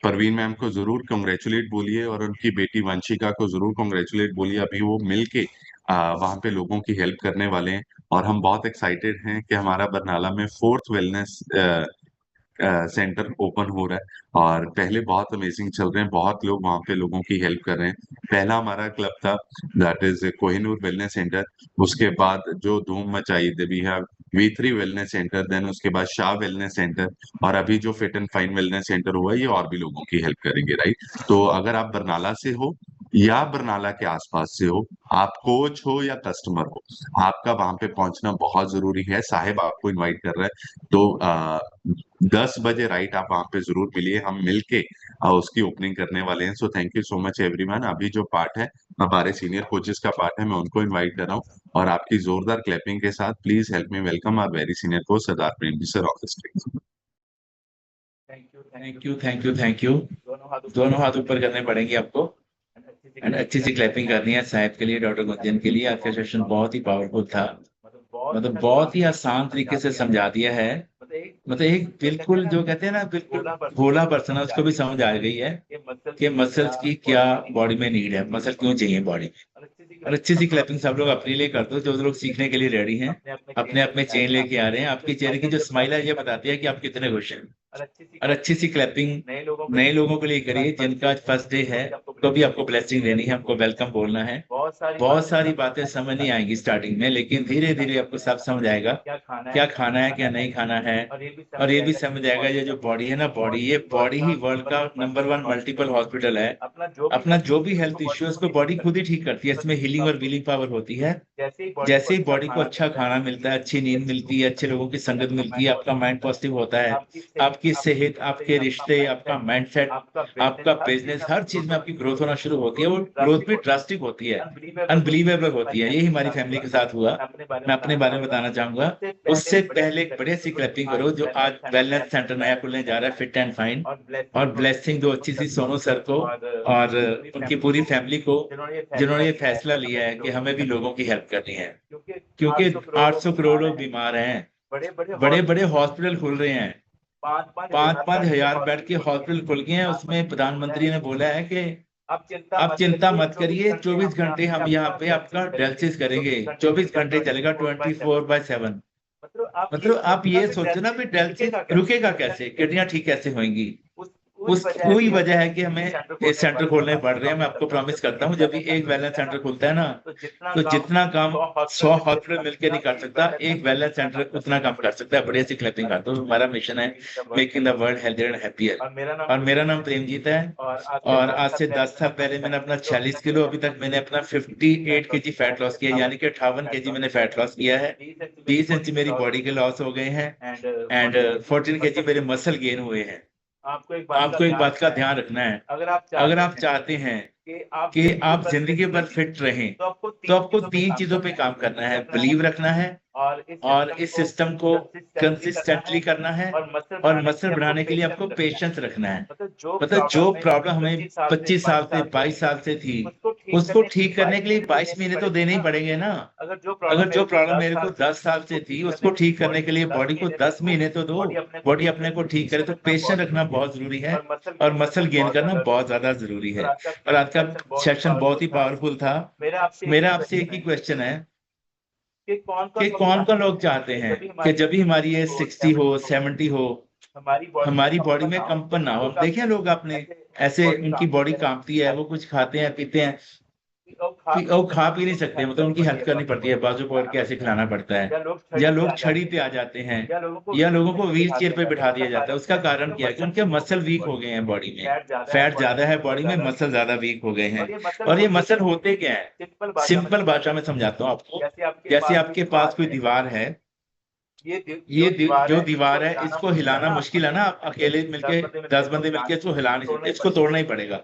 परवीन मैम को जरूर कॉन्ग्रेचुलेट बोलिए और उनकी बेटी वंशिका को जरूर कॉन्ग्रेचुलेट बोलिए। अभी वो मिलके वहां पे लोगों की हेल्प करने वाले हैं। और हम बहुत एक्साइटेड हैं कि हमारा बरनाला में 4th वेलनेस सेंटर ओपन हो रहा है। और पहले बहुत अमेजिंग चल रहे हैं, बहुत लोग वहां पे लोगों की हेल्प कर रहे हैं। पहला हमारा क्लब था that is Kohinoor wellness centre. उसके बाद जो धूम मचाई we have V3 wellness centre, then उसके बाद शाह वेलनेस सेंटर। और अभी जो fit and fine wellness centre हुआ है ये और भी लोगों की हेल्प करेंगे, राइट। तो अगर आप बरनाला से हो या बरनाला के आसपास से हो, आप कोच हो या कस्टमर हो, आपका वहां पे पहुंचना बहुत जरूरी है। साहिब आपको इनवाइट कर रहा है तो 10 बजे राइट आप वहां पे जरूर मिलिए, हम मिलके उसकी ओपनिंग करने वाले हैं। So thank you so much everyone. अभी जो पार्ट है हमारे सीनियर कोचेस का पार्ट है, मैं उनको इनवाइट कर रहा हूँ। और आपकी जोरदार क्लैपिंग के साथ please help me welcome our very senior coach Sardar Prem ji sir of the stage. Thank you. दोनों हाथ ऊपर करने पड़ेंगे आपको एंड अच्छी सी क्लैपिंग करनी है साहिब के लिए, डॉक्टर गुंजन के लिए। आपका सेशन बहुत ही पावरफुल था, मतलब बहुत ही आसान तरीके से समझा दिया है। मतलब एक बिल्कुल जो कहते हैं ना बिल्कुल भोला पर्सन है उसको भी समझ आ गई है कि मसल्स की क्या बॉडी में नीड है, मसल क्यों चाहिए बॉडी में। और अच्छी सी क्लैपिंग सब लोग अपने लिए कर दो, जो लोग सीखने के लिए रेडी हैं अपने अपने चेन लेके आ रहे हैं। आपके चेहरे की जो स्माइल है ये बताती है कि आप कितने खुश हैं। और अच्छी सी क्लैपिंग नए लोगों के लिए करिए जिनका आज फर्स्ट डे है, तो भी आपको ब्लेसिंग देनी है, आपको वेलकम बोलना है। बहुत सारी बातें समझ नहीं आएंगी स्टार्टिंग में, लेकिन धीरे धीरे आपको सब समझ आएगा क्या खाना है क्या नहीं खाना है। और ये भी समझ आएगा ये जो बॉडी है ना, ये बॉडी ही वर्ल्ड का नंबर 1 मल्टीपल हॉस्पिटल है। अपना जो भी हेल्थ इश्यू है उसको बॉडी खुद ही ठीक करती है, इसमें हीलिंग और हीलिंग पावर होती है। जैसे ही बॉडी को अच्छा खाना मिलता है, अच्छी नींद मिलती है, अच्छे लोगों की संगत मिलती है, आपका माइंड पॉजिटिव होता है, आपकी सेहत, आपके रिश्ते, आपका माइंडसेट, आपका बिजनेस, हर चीज में आपकी ग्रोथ होना शुरू होती है। वो ग्रोथ भी ड्रास्टिक होती है, अनबिलीवेबल होती है। यही हमारी फैमिली के साथ हुआ। मैं अपने बारे में बताना चाहूंगा। उससे पहले एक बढ़िया सी क्लैपिंग करो जो आज वेलनेस सेंटर नया खुलने जा रहा है, फिट एंड फाइन। और ब्लेसिंग दो अच्छी सी सोनू सर को और उनकी पूरी फैमिली को, जिन्होंने ये फैसला लिया है कि हमें भी लोगों की हेल्प करनी है। क्योंकि 800 करोड़ लोग बीमार हैं, बड़े बड़े हॉस्पिटल खुल रहे हैं, 5-5 हजार बेड के हॉस्पिटल खुल गए हैं। उसमें प्रधानमंत्री ने बोला है कि आप चिंता मत करिए, 24 घंटे हम यहाँ पे आपका डायलिसिस करेंगे, 24 घंटे चलेगा 24/7। मतलब आप ये सोचो ना, फिर डायलिसिस रुकेगा कैसे, किडनियां ठीक कैसे होंगी। कोई वजह है कि हमें ये सेंटर खोलने पड़ रहे हैं। मैं आपको प्रॉमिस करता हूँ, जब भी एक वेलनेस सेंटर खुलता है ना, तो जितना काम 100 हॉस्पिटल मिलकर नहीं कर सकता, एक वेलनेस सेंटर उतना काम कर सकता है। बढ़िया सी क्लैपिंग करता हूँ। हमारा मिशन है making the world healthier and happier. और मेरा नाम प्रेमजीत है, और आज से 10 साल पहले मैंने अपना 46 किलो, अभी तक मैंने अपना 58 kg फैट लॉस किया, यानी कि 58 kg मैंने फैट लॉस किया है। 20 इंच मेरी बॉडी के लॉस हो गए हैं, एंड 14 kg मेरे मसल गेन हुए हैं। आपको एक बात का ध्यान रखना है, अगर आप चाहते हैं कि आप जिंदगी भर फिट रहें, तो आपको 3 चीजों पे काम करना है। बिलीव रखना है, और इस सिस्टम को कंसिस्टेंटली करना है, और मसल बढ़ाने के लिए आपको पेशेंस रखना है। मतलब जो प्रॉब्लम हमें 25 साल से 22 साल से थी, उसको ठीक करने के लिए 22 महीने तो देने ही पड़ेंगे ना। अगर जो प्रॉब्लम मेरे को 10 साल से थी, उसको ठीक करने के लिए बॉडी को 10 महीने तो दो, बॉडी अपने को ठीक करे। तो पेशेंस रखना बहुत जरूरी है, और मसल गेन करना बहुत ज्यादा जरूरी है। और आज का सेशन बहुत ही पावरफुल था। मेरा आपसे एक ही क्वेश्चन है कि कौन कौन लोग चाहते हैं कि जब भी हमारी एज 60 हो, 70 हो, हमारी बॉडी में कंपन ना हो। अब देखिए लोग अपने ऐसे उनकी बॉडी कांपती है, वो कुछ खाते हैं पीते हैं, वो खा पी नहीं सकते, मतलब उनकी हेल्प करनी पड़ती है, बाजू पकड़ के ऐसे खिलाना पड़ता है, या लोग छड़ी पे आ जाते हैं, या लोगों को व्हील चेयर पे बिठा दिया जाता है। उसका कारण क्या है कि उनके मसल वीक हो गए हैं बॉडी में, फैट ज्यादा है बॉडी में, मसल ज्यादा वीक हो गए हैं। और ये मसल होते क्या है, सिंपल भाषा में समझाता हूँ आपको। जैसे आपके पास कोई दीवार है, जो दीवार है, इसको हिलाना मुश्किल है ना, आप अकेले मिलके 10 बंदे मिलके इसको हिला नहीं सकते, इसको तोड़ना ही पड़ेगा।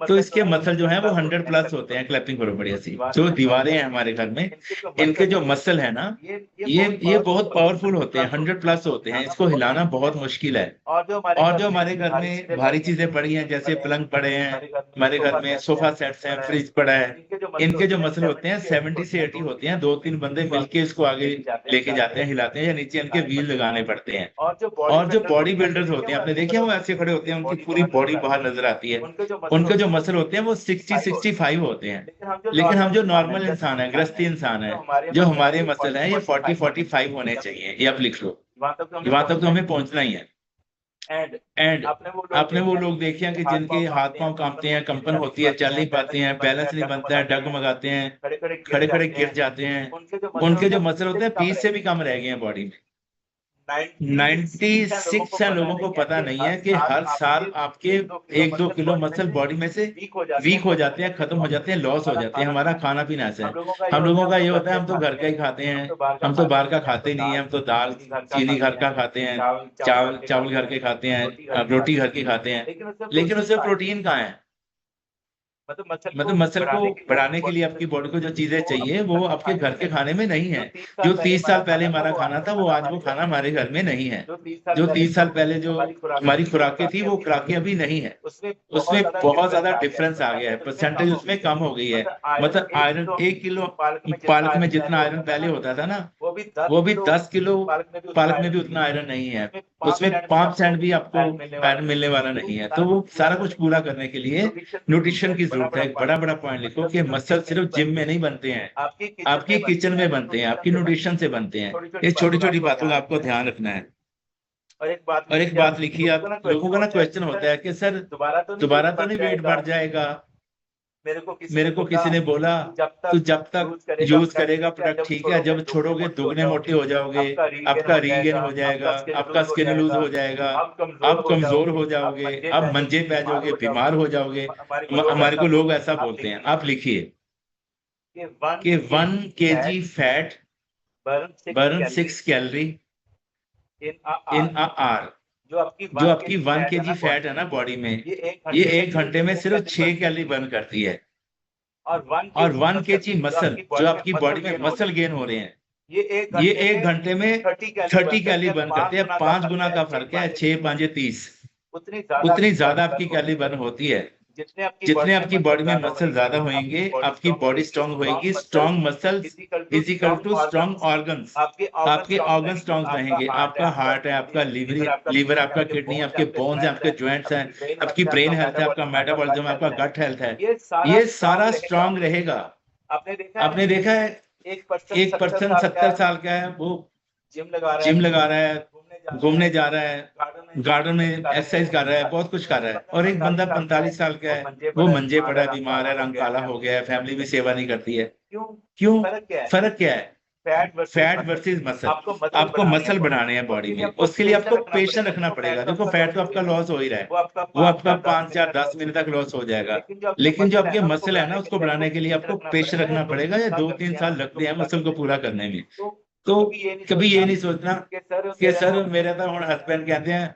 तो इसके मसल जो है वो 100+ होते हैं। क्लैपिंग करो बढ़िया सी। जो दीवारें हैं हमारे घर में, इनके जो मसल है ना, ये बहुत पावरफुल होते हैं, 100+ होते हैं। इसको हिलाना बहुत मुश्किल है। और जो हमारे घर में भारी चीजें पड़ी हैं, जैसे पलंग पड़े हैं हमारे घर में, सोफा सेट्स हैं, फ्रिज पड़ा है, इनके जो मसल होते हैं 70 से 80 होते हैं। 2-3 बंदे मिलके इसको आगे लेके जाते हैं, हिलाते हैं, या नीचे इनके व्हील लगाने पड़ते हैं। और जो बॉडी बिल्डर्स होते हैं, आपने देखे वो ऐसे खड़े होते हैं, उनकी पूरी बॉडी बाहर नजर आती है। उनके जो मसल होते हैं वो 60-65 होते हैं। लेकिन हम जो नॉर्मल इंसान है, गृहस्थी इंसान है, जो हमारे मसल है ये 40-45 होने चाहिए। ये आप लिख लो, वहां तक तो हमें पहुंचना ही है। एंड आपने वो लोग देखे हैं कि जिनके हाथ पांव कांपते हैं, कंपन होती है, चल नहीं पाते हैं, बैलेंस नहीं बनता है, डगमगाते हैं, खड़े खड़े गिर जाते हैं। उनके जो मसल होते हैं 20 से भी कम रह गए हैं बॉडी में। 96 लोगों को पता नहीं है कि हर साल आपके 1-2 किलो मसल बॉडी में से वीक हो जाते हैं, खत्म हो जाते हैं, लॉस हो जाते हैं। हमारा खाना पीना ऐसा है, हम लोगों का ये होता है हम तो घर का ही खाते हैं, हम तो बाहर का खाते नहीं है, हम तो दाल चीनी घर का खाते हैं, चावल घर के खाते हैं, रोटी घर की खाते हैं। लेकिन उससे प्रोटीन कहाँ है? मतलब मसल को बढ़ाने के लिए आपकी बॉडी को जो चीजें चाहिए वो आपके घर के खाने में नहीं है। जो 30 साल पहले हमारा खाना था, वो आज वो खाना हमारे घर में नहीं है। जो 30 साल पहले जो हमारी खुराकें थी, वो खुराकें अभी नहीं है। उसमें बहुत ज्यादा डिफरेंस आ गया है, परसेंटेज उसमें कम हो गई है। मतलब आयरन 1 किलो पालक में जितना आयरन पहले होता था ना, वो भी 10 किलो पालक में भी उतना आयरन नहीं है। उसमें 5% भी आपको आयरन मिलने वाला नहीं है। तो वो सारा कुछ पूरा करने के लिए न्यूट्रिशन की जरूरत है। एक बड़ा बड़ा पॉइंट लिखो कि मसल सिर्फ जिम में नहीं बनते हैं, आपकी किचन में बनते हैं, आपकी न्यूट्रिशन से बनते हैं। ये छोटी छोटी बातों का आपको ध्यान रखना है। और एक बात लिखिए, आप लोगों का ना क्वेश्चन होता है कि सर दोबारा तो नहीं वेट बढ़ जाएगा। मेरे को किसी ने बोला तू जब तक यूज करेगा प्रोडक्ट ठीक है, जब छोड़ोगे दुगने मोटे हो जाओगे, आपका रीगेन हो जाएगा, आपका स्किन लूज हो जाएगा, आप कमजोर हो जाओगे, आप मंजे पे जाओगे, बीमार हो जाओगे। हमारे को लोग ऐसा बोलते हैं। आप लिखिए कि 1 kg fat burn 6 calorie in a hour. जो आपकी 1 kg फैट है ना बॉडी में, ये 1 घंटे में सिर्फ 6 कैलोरी बर्न करती है। और 1 kg मसल, जो आपकी बॉडी में मसल गेन हो रहे हैं, ये 1 घंटे में 30 कैलोरी बर्न करते हैं। 5 गुना का फर्क है, 6-5 30। उतनी ज्यादा आपकी कैलोरी बर्न होती है। जितने आपकी बॉडी में मसल ज्यादा होंगे, आपकी बॉडी स्ट्रांग होगी। Strong muscle is equal to strong organs. आपके ऑर्गन स्ट्रांग रहेंगे। आपका हार्ट है, आपका लीवर, आपका किडनी, आपके बोन्स है, आपके जॉइंट्स हैं, आपकी ब्रेन हेल्थ है, आपका मेटाबॉलिज्म, आपका गट हेल्थ है, ये सारा स्ट्रांग रहेगा। आपने देखा है 1% 70 साल का है, वो जिम लगा रहा है, घूमने जा रहा है, गार्डन में एक्सरसाइज कर रहा है, बहुत कुछ कर रहा है। और एक बंदा 45 साल का है, वो मंजे पड़ा है, बीमार है, रंग काला हो गया है, फैमिली भी सेवा नहीं करती है। क्यों? फर्क क्या है? Fat versus muscle. आपको मसल बनाने हैं बॉडी में, उसके लिए आपको पेशेंस रखना पड़ेगा। देखो फैट तो आपका लॉस हो ही रहा है, वो आपका 5 4 10 महीने तक लॉस हो जाएगा, लेकिन जो आपके मसल है ना, उसको बढ़ाने के लिए आपको पेशेंस रखना पड़ेगा, या 2-3 साल लगते हैं मसल को पूरा करने में। तो कभी ये नहीं सोचना कि सर मेरा तो हुण हस्बैंड कहते हैं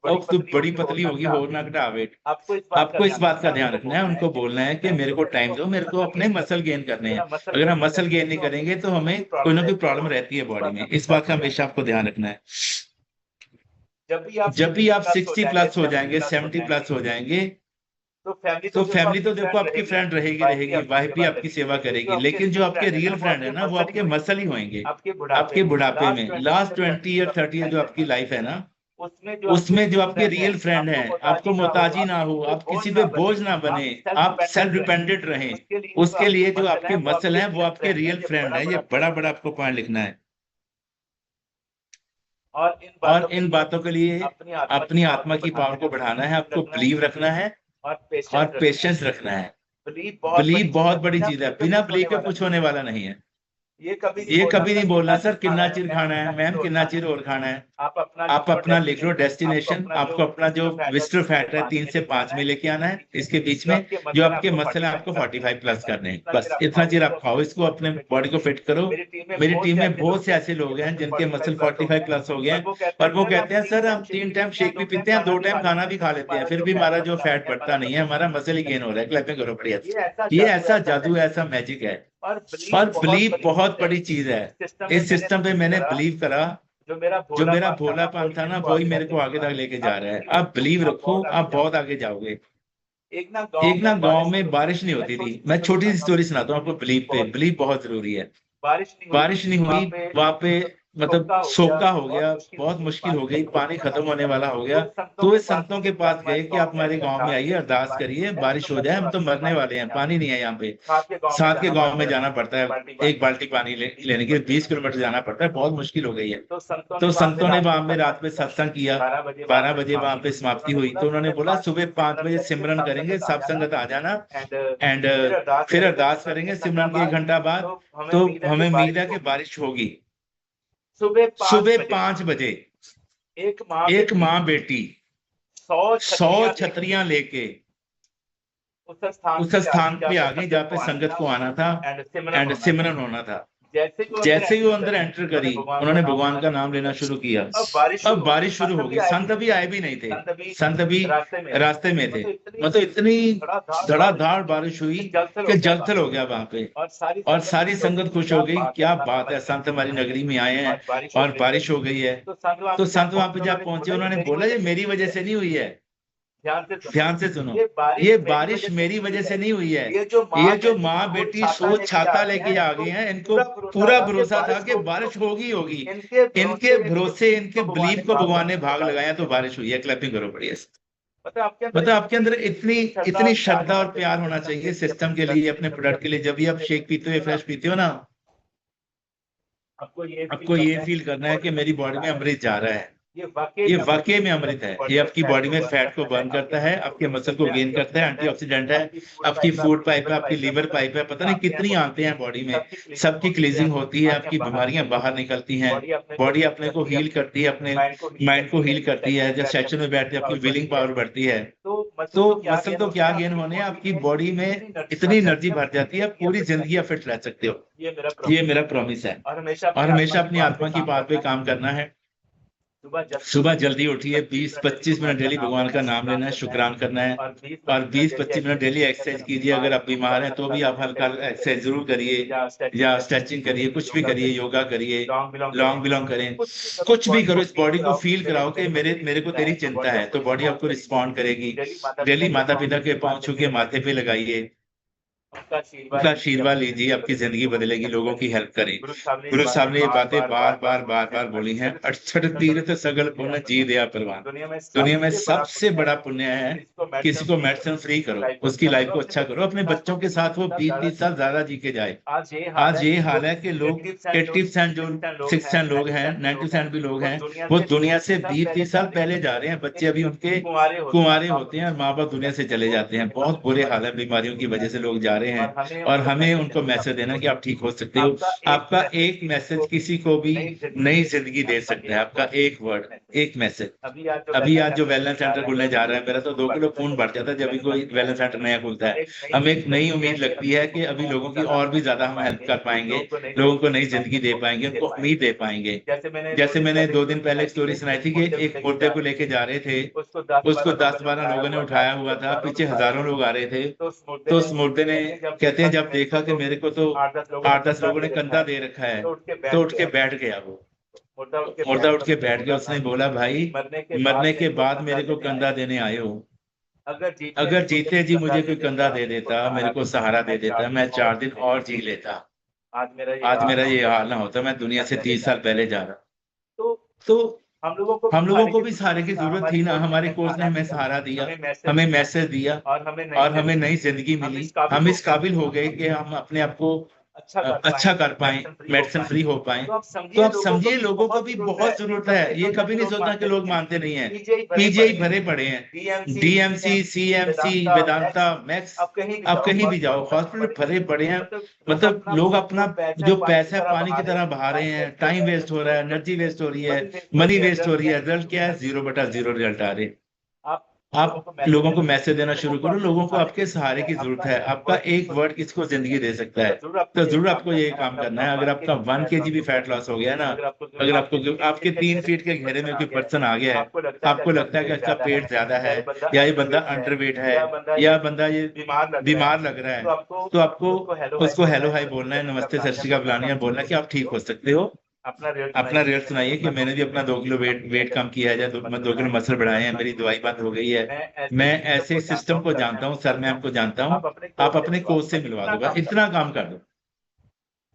अब तू बड़ी पतली होगी, होर ना घटा वेट। आपको इस बात का ध्यान रखना है, उनको बोलना है कि मेरे को टाइम दो, मेरे को अपने मसल गेन करने हैं। अगर हम मसल गेन नहीं करेंगे तो हमें कोई ना कोई प्रॉब्लम रहती है बॉडी में। इस बात का हमेशा आपको ध्यान रखना है। जब भी आप 60 प्लस हो जाएंगे, 70 प्लस हो जाएंगे, तो फैमिली तो देखो आपकी फ्रेंड रहेगी, वाइफ भी आपकी सेवा करेगी, लेकिन जो आपके रियल फ्रेंड है ना, वो आपके मसल ही होंगे आपके बुढ़ापे में। लास्ट 20 ईयर 30 ईयर जो आपकी लाइफ है ना, उसमें जो आपके रियल फ्रेंड हैं, आपको मोहताजी ना हो, आप किसी पे बोझ ना बने, आप सेल्फ डिपेंडेंट रहें, उसके लिए जो आपके मसल हैं वो आपके रियल फ्रेंड है। ये बड़ा बड़ा आपको पॉइंट लिखना है। और इन बातों के लिए अपनी आत्मा की पावर को बढ़ाना है, आपको बिलीव रखना है और पेशेंस रखना है। बिलीव बहुत बड़ी चीज है, बिना बिलीव के कुछ होने वाला नहीं है। ये कभी नहीं बोलना सर कितना चिर खाना है, मैम कितना चिर और खाना है। आप अपना लिख लो डेस्टिनेशन, आपको अपना जो विजिटर फैट है 3 से 5 में लेके आना है। इसके बीच में जो आपके मसल है आपको 45 प्लस करने हैं, बस इतना चिर आप खाओ इसको, अपने बॉडी को फिट करो। मेरी टीम में बहुत से ऐसे लोग हैं जिनके मसल 45 प्लस हो गए हैं, और वो कहते हैं सर हम 3 टाइम शेक भी पीते हैं, 2 टाइम खाना भी खा लेते हैं, फिर भी हमारा जो फैट बढ़ता नहीं है, हमारा मसल ही गेन हो रहा है। क्लैपिंग करो बढ़िया। ये ऐसा जादू है, ऐसा मैजिक है। और बिलीव बहुत बड़ी चीज है। इस सिस्टम पे मैंने बिलीव करा, जो मेरा भोलापन था ना, वही मेरे को आगे तक लेके जा रहा है। आप बिलीव रखो, आप बहुत आगे जाओगे। एक ना गांव में बारिश नहीं होती थी। मैं छोटी सी स्टोरी सुनाता हूँ आपको बिलीव पे। बिलीव बहुत जरूरी है। बारिश नहीं हुई वहां पे, मतलब सोखा हो गया, बहुत मुश्किल हो गई, पानी खत्म होने वाला हो गया। तो इस संतों के पास गए कि आप हमारे गांव में आइए, अरदास करिए, बारिश हो जाए, हम तो मरने वाले हैं, पानी नहीं है यहाँ पे। साथ के गांव में जाना पड़ता है, 1 बाल्टी पानी लेने के लिए 20 किलोमीटर जाना पड़ता है, बहुत मुश्किल हो गई है। तो संतों ने वहां में रात में सत्संग किया, 12 बजे वहां पे समाप्ति हुई। तो उन्होंने बोला सुबह 5 बजे सिमरन करेंगे, सब संगत आ जाना, एंड फिर अरदास करेंगे सिमरन के 1 घंटा बाद। तो हमें उम्मीद है कि बारिश होगी। सुबह 5 बजे एक माँ बेटी 100 छतरियां लेके उस स्थान पे आ गई जहाँ पे संगत को आना था एंड सिमरन होना था। जैसे ही वो अंदर एंटर करी, उन्होंने भगवान का नाम लेना शुरू किया। अब बारिश शुरू हो गई। संत अभी आए भी नहीं थे, संत अभी रास्ते में थे। मतलब इतनी धड़ाधड़ बारिश हुई कि जलथल हो गया वहां पे, और सारी संगत खुश हो गई। क्या बात है, संत हमारी नगरी में आए हैं और बारिश हो गई है। तो संत वहां पे जब पहुंचे, उन्होंने बोला ये मेरी वजह से नहीं हुई है, ध्यान से सुनो, ये बारिश मेरी वजह से नहीं हुई है। ये जो माँ बेटी 100 छाता लेके आ गए हैं, इनको पूरा भरोसा था कि बारिश होगी होगी। इनके भरोसे, इनके बिलीव को भगवान ने भाग लगाया तो बारिश हुई है। क्लैपिंग करो बढ़िया। मतलब आपके अंदर इतनी श्रद्धा और प्यार होना चाहिए सिस्टम के लिए, अपने प्रोडक्ट के लिए। जब भी आप शेक पीते हो, फ्रेश पीते हो ना, आपको ये फील करना है कि मेरी बॉडी में अमृत जा रहा है। ये वाकई में अमृत है। ये आपकी बॉडी में फैट को बर्न करता है, आपके मसल को गेन करता है, एंटीऑक्सीडेंट है, आपकी फूड पाइप है, आपकी लीवर पाइप है, पता नहीं कितनी आते हैं बॉडी में, सबकी क्लीजिंग होती है, आपकी बीमारियां बाहर निकलती हैं, बॉडी अपने को हील करती है, अपने माइंड को हील करती है। जब सेशन में बैठते हैं आपकी विलिंग पावर बढ़ती है। तो मसल तो क्या गेन होने, आपकी बॉडी में इतनी एनर्जी भर जाती है, पूरी जिंदगी आप फिट रह सकते हो। ये मेरा प्रॉमिस है। और हमेशा अपनी आत्मा की बात पे काम करना है। सुबह जल्दी उठिए, 20-25 मिनट डेली भगवान का नाम लेना है, शुक्रान करना है, और 20-25 मिनट डेली एक्सरसाइज कीजिए। अगर आप बीमार हैं तो भी आप हल्का एक्सरसाइज जरूर करिए, या स्ट्रेचिंग करिए, कुछ भी करिए, योगा करिए, लॉन्ग बिलोंग करें, कुछ भी करो। इस बॉडी को फील कराओ कि मेरे को तेरी चिंता है, तो बॉडी आपको रिस्पॉन्ड करेगी। डेली माता पिता के पांव छू के माथे पे लगाइए, उनका आशीर्वाद लीजिए, आपकी जिंदगी बदलेगी, लोगों की हेल्प करें। गुरु साहब ने ये बातें बार बार बोली हैं। 68 तीर्थ सगल पुण्य जी दया परवान। दुनिया में सबसे बड़ा पुण्य है किसी को मेडिसिन फ्री करो, उसकी लाइफ को अच्छा करो, अपने बच्चों के साथ वो 20-30 साल ज्यादा जी के जाए। आज ये हाल है कि लोग 80% जो 6% लोग हैं, 90% भी लोग हैं, वो दुनिया से 20-30 साल पहले जा रहे हैं। बच्चे अभी उनके कुंवारे होते हैं और माँ बाप दुनिया से चले जाते हैं। बहुत बुरे हाल है, बीमारियों की वजह से लोग जा रहे हैं और हमें उनको मैसेज देना कि आप ठीक हो सकते हो। आपका एक मैसेज किसी को भी नई जिंदगी दे सकता है। आपका एक वर्ड, एक मैसेज। अभी आज जो वेलनेस सेंटर खुलने जा रहा है, मेरा तो 2 किलो खून बढ़ जाता है जब भी कोई वेलनेस सेंटर नया खुलता है। हमें एक नई उम्मीद लगती है कि अभी लोगों की और भी ज्यादा हम हेल्प कर पाएंगे, लोगों को नई जिंदगी दे पाएंगे, उनको उम्मीद दे पाएंगे। जैसे मैंने 2 दिन पहले एक स्टोरी सुनाई थी कि एक मुद्दे को लेके जा रहे थे, उसको 10-12 लोगों ने उठाया हुआ था, पीछे हजारों लोग आ रहे थे। तो उस मुर्दे ने, कहते हैं, जब देखा कि मेरे को तो 8-10 लोगों ने कंधा दे रखा है, तो उठ के बैठ गया। वो मुर्दा उठ के बैठ गया। उसने बोला, भाई मरने के बाद मेरे को कंधा देने आए हो, अगर जीते जी मुझे कोई कंधा दे देता, मेरे को सहारा दे देता, मैं 4 दिन और जी लेता। आज मेरा ये हाल ना होता, मैं दुनिया से 30 साल पहले जा रहा। तो हम लोगों को भी सहारे की जरूरत थी ना। हमारे कोच ने हमें सहारा दिया, हमें मैसेज दिया और हमें नई जिंदगी मिली। हम इस काबिल हो गए कि हम अपने आप को अच्छा कर पाए, मेडिसिन फ्री हो पाए। तो आप समझिए, लोगों को भी बहुत जरूरत है। ये कभी नहीं सोचना कि लोग मानते नहीं है। पीजीआई भरे पड़े हैं, डीएमसी, सीएमसी, वेदांता, मैक्स, आप कहीं भी जाओ, हॉस्पिटल भरे पड़े हैं। मतलब लोग अपना जो पैसा पानी की तरह बहा रहे हैं, टाइम वेस्ट हो रहा है, एनर्जी वेस्ट हो रही है, मनी वेस्ट हो रही है। रिजल्ट क्या है? 0/0 रिजल्ट आ रहे। आप लोगों को मैसेज देना शुरू करो, लोगों को आपके सहारे की जरूरत है। आपका एक वर्ड किसको जिंदगी दे सकता है। तो जरूर आपको ये काम करना है। अगर आपका 1 kg भी फैट लॉस हो गया ना, अगर आपको आपके 3 फीट के घेरे में कोई पर्सन आ गया है, आपको लगता है कि इसका पेट ज्यादा है, या ये बंदा अंडरवेट है, या बंदा ये बीमार लग रहा है, तो आपको उसको हेलो हाई बोलना है, नमस्ते सत श्री अकाल बुलानी है, बोलना है कि आप ठीक हो सकते हो। अपना रिजल्ट सुनाइए कि मैंने भी अपना 2 किलो वेट कम किया है, 2 किलो मसल बढ़ाए हैं, मेरी दवाई बंद हो गई है। मैं ऐसे सिस्टम को जानता हूँ, सर मैम को जानता हूँ, आप अपने कोच से मिलवा दो, इतना काम कर दो।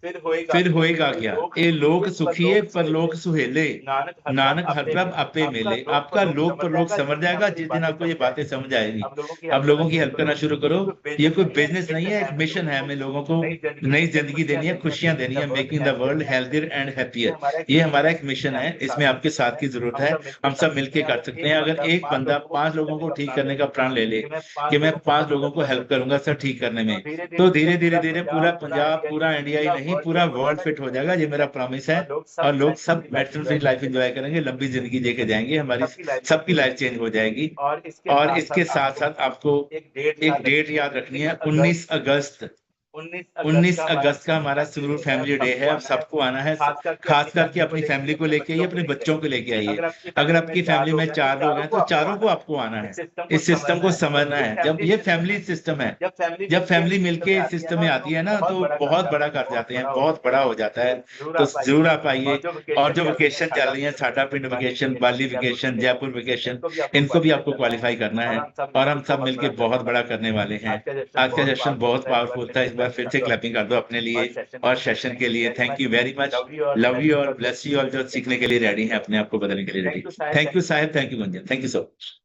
फिर होएगा क्या? ये लोक सुखिए परलोक सुहेले, नानक हर प्रभ आपे मेले। आपका लोक परलोक समझ जाएगा जिस दिन आपको ये बातें समझ आएगी। अब लोगों की हेल्प करना शुरू करो। ये कोई बिजनेस नहीं है, एक मिशन है। हमें लोगों को नई जिंदगी देनी है, खुशियां देनी है, making the world healthier and happier. ये हमारा एक मिशन है, इसमें आपके साथ की जरूरत है। हम सब मिलके कर सकते हैं। अगर एक बंदा 5 लोगों को ठीक करने का प्रण ले ले कि मैं 5 लोगों को हेल्प करूंगा सर ठीक करने में, तो धीरे धीरे पूरा पंजाब, पूरा इंडिया ही नहीं, पूरा वर्ल्ड फिट हो जाएगा। ये मेरा प्रॉमिस है। और लोग सब मेडिसिन फ्री लाइफ एंजॉय करेंगे, लंबी जिंदगी देके जाएंगे, हमारी सबकी लाइफ चेंज हो जाएगी। और इसके साथ साथ आपको एक डेट याद रखनी है, 19 अगस्त 19 अगस्त का हमारा सुरूर फैमिली डे है। अब सबको आना है, खास करके अपनी फैमिली को लेके आइए, अपने बच्चों को लेके आइए। अगर आपकी फैमिली में 4 लोग हैं तो चारों को आपको आना है, इस सिस्टम को समझना है। जब ये फैमिली सिस्टम है, जब फैमिली मिलके इस सिस्टम में आती है ना, तो बहुत बड़ा कर जाते हैं, बहुत बड़ा हो जाता है। तो जरूर आप आइए। और जो वेकेशन चल रही है, साडा पिंड वेकेशन, बाली वेकेशन, जयपुर वेकेशन, इनको भी आपको क्वालिफाई करना है और हम सब मिलके बहुत बड़ा करने वाले हैं। आज का सेशन बहुत पावरफुल था। इस बार फिर से क्लैपिंग कर दो अपने लिए और सेशन के लिए। Thank you very much, love you और ब्लेस यू और जो सीखने के लिए रेडी है, अपने आप को बदलने के लिए ready. Thank you Sahib, thank you Gunjan, thank you so much.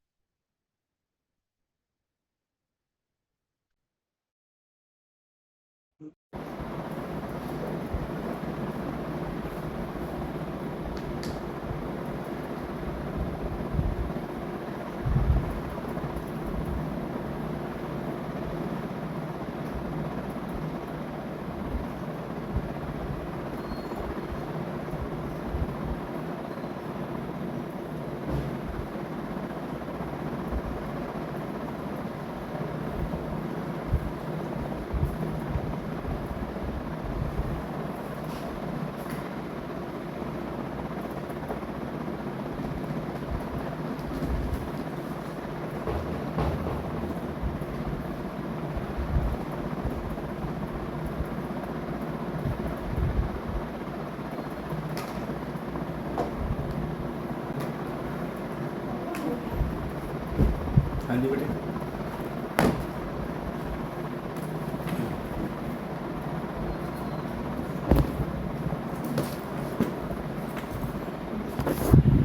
हाँ जी बेटे। सर।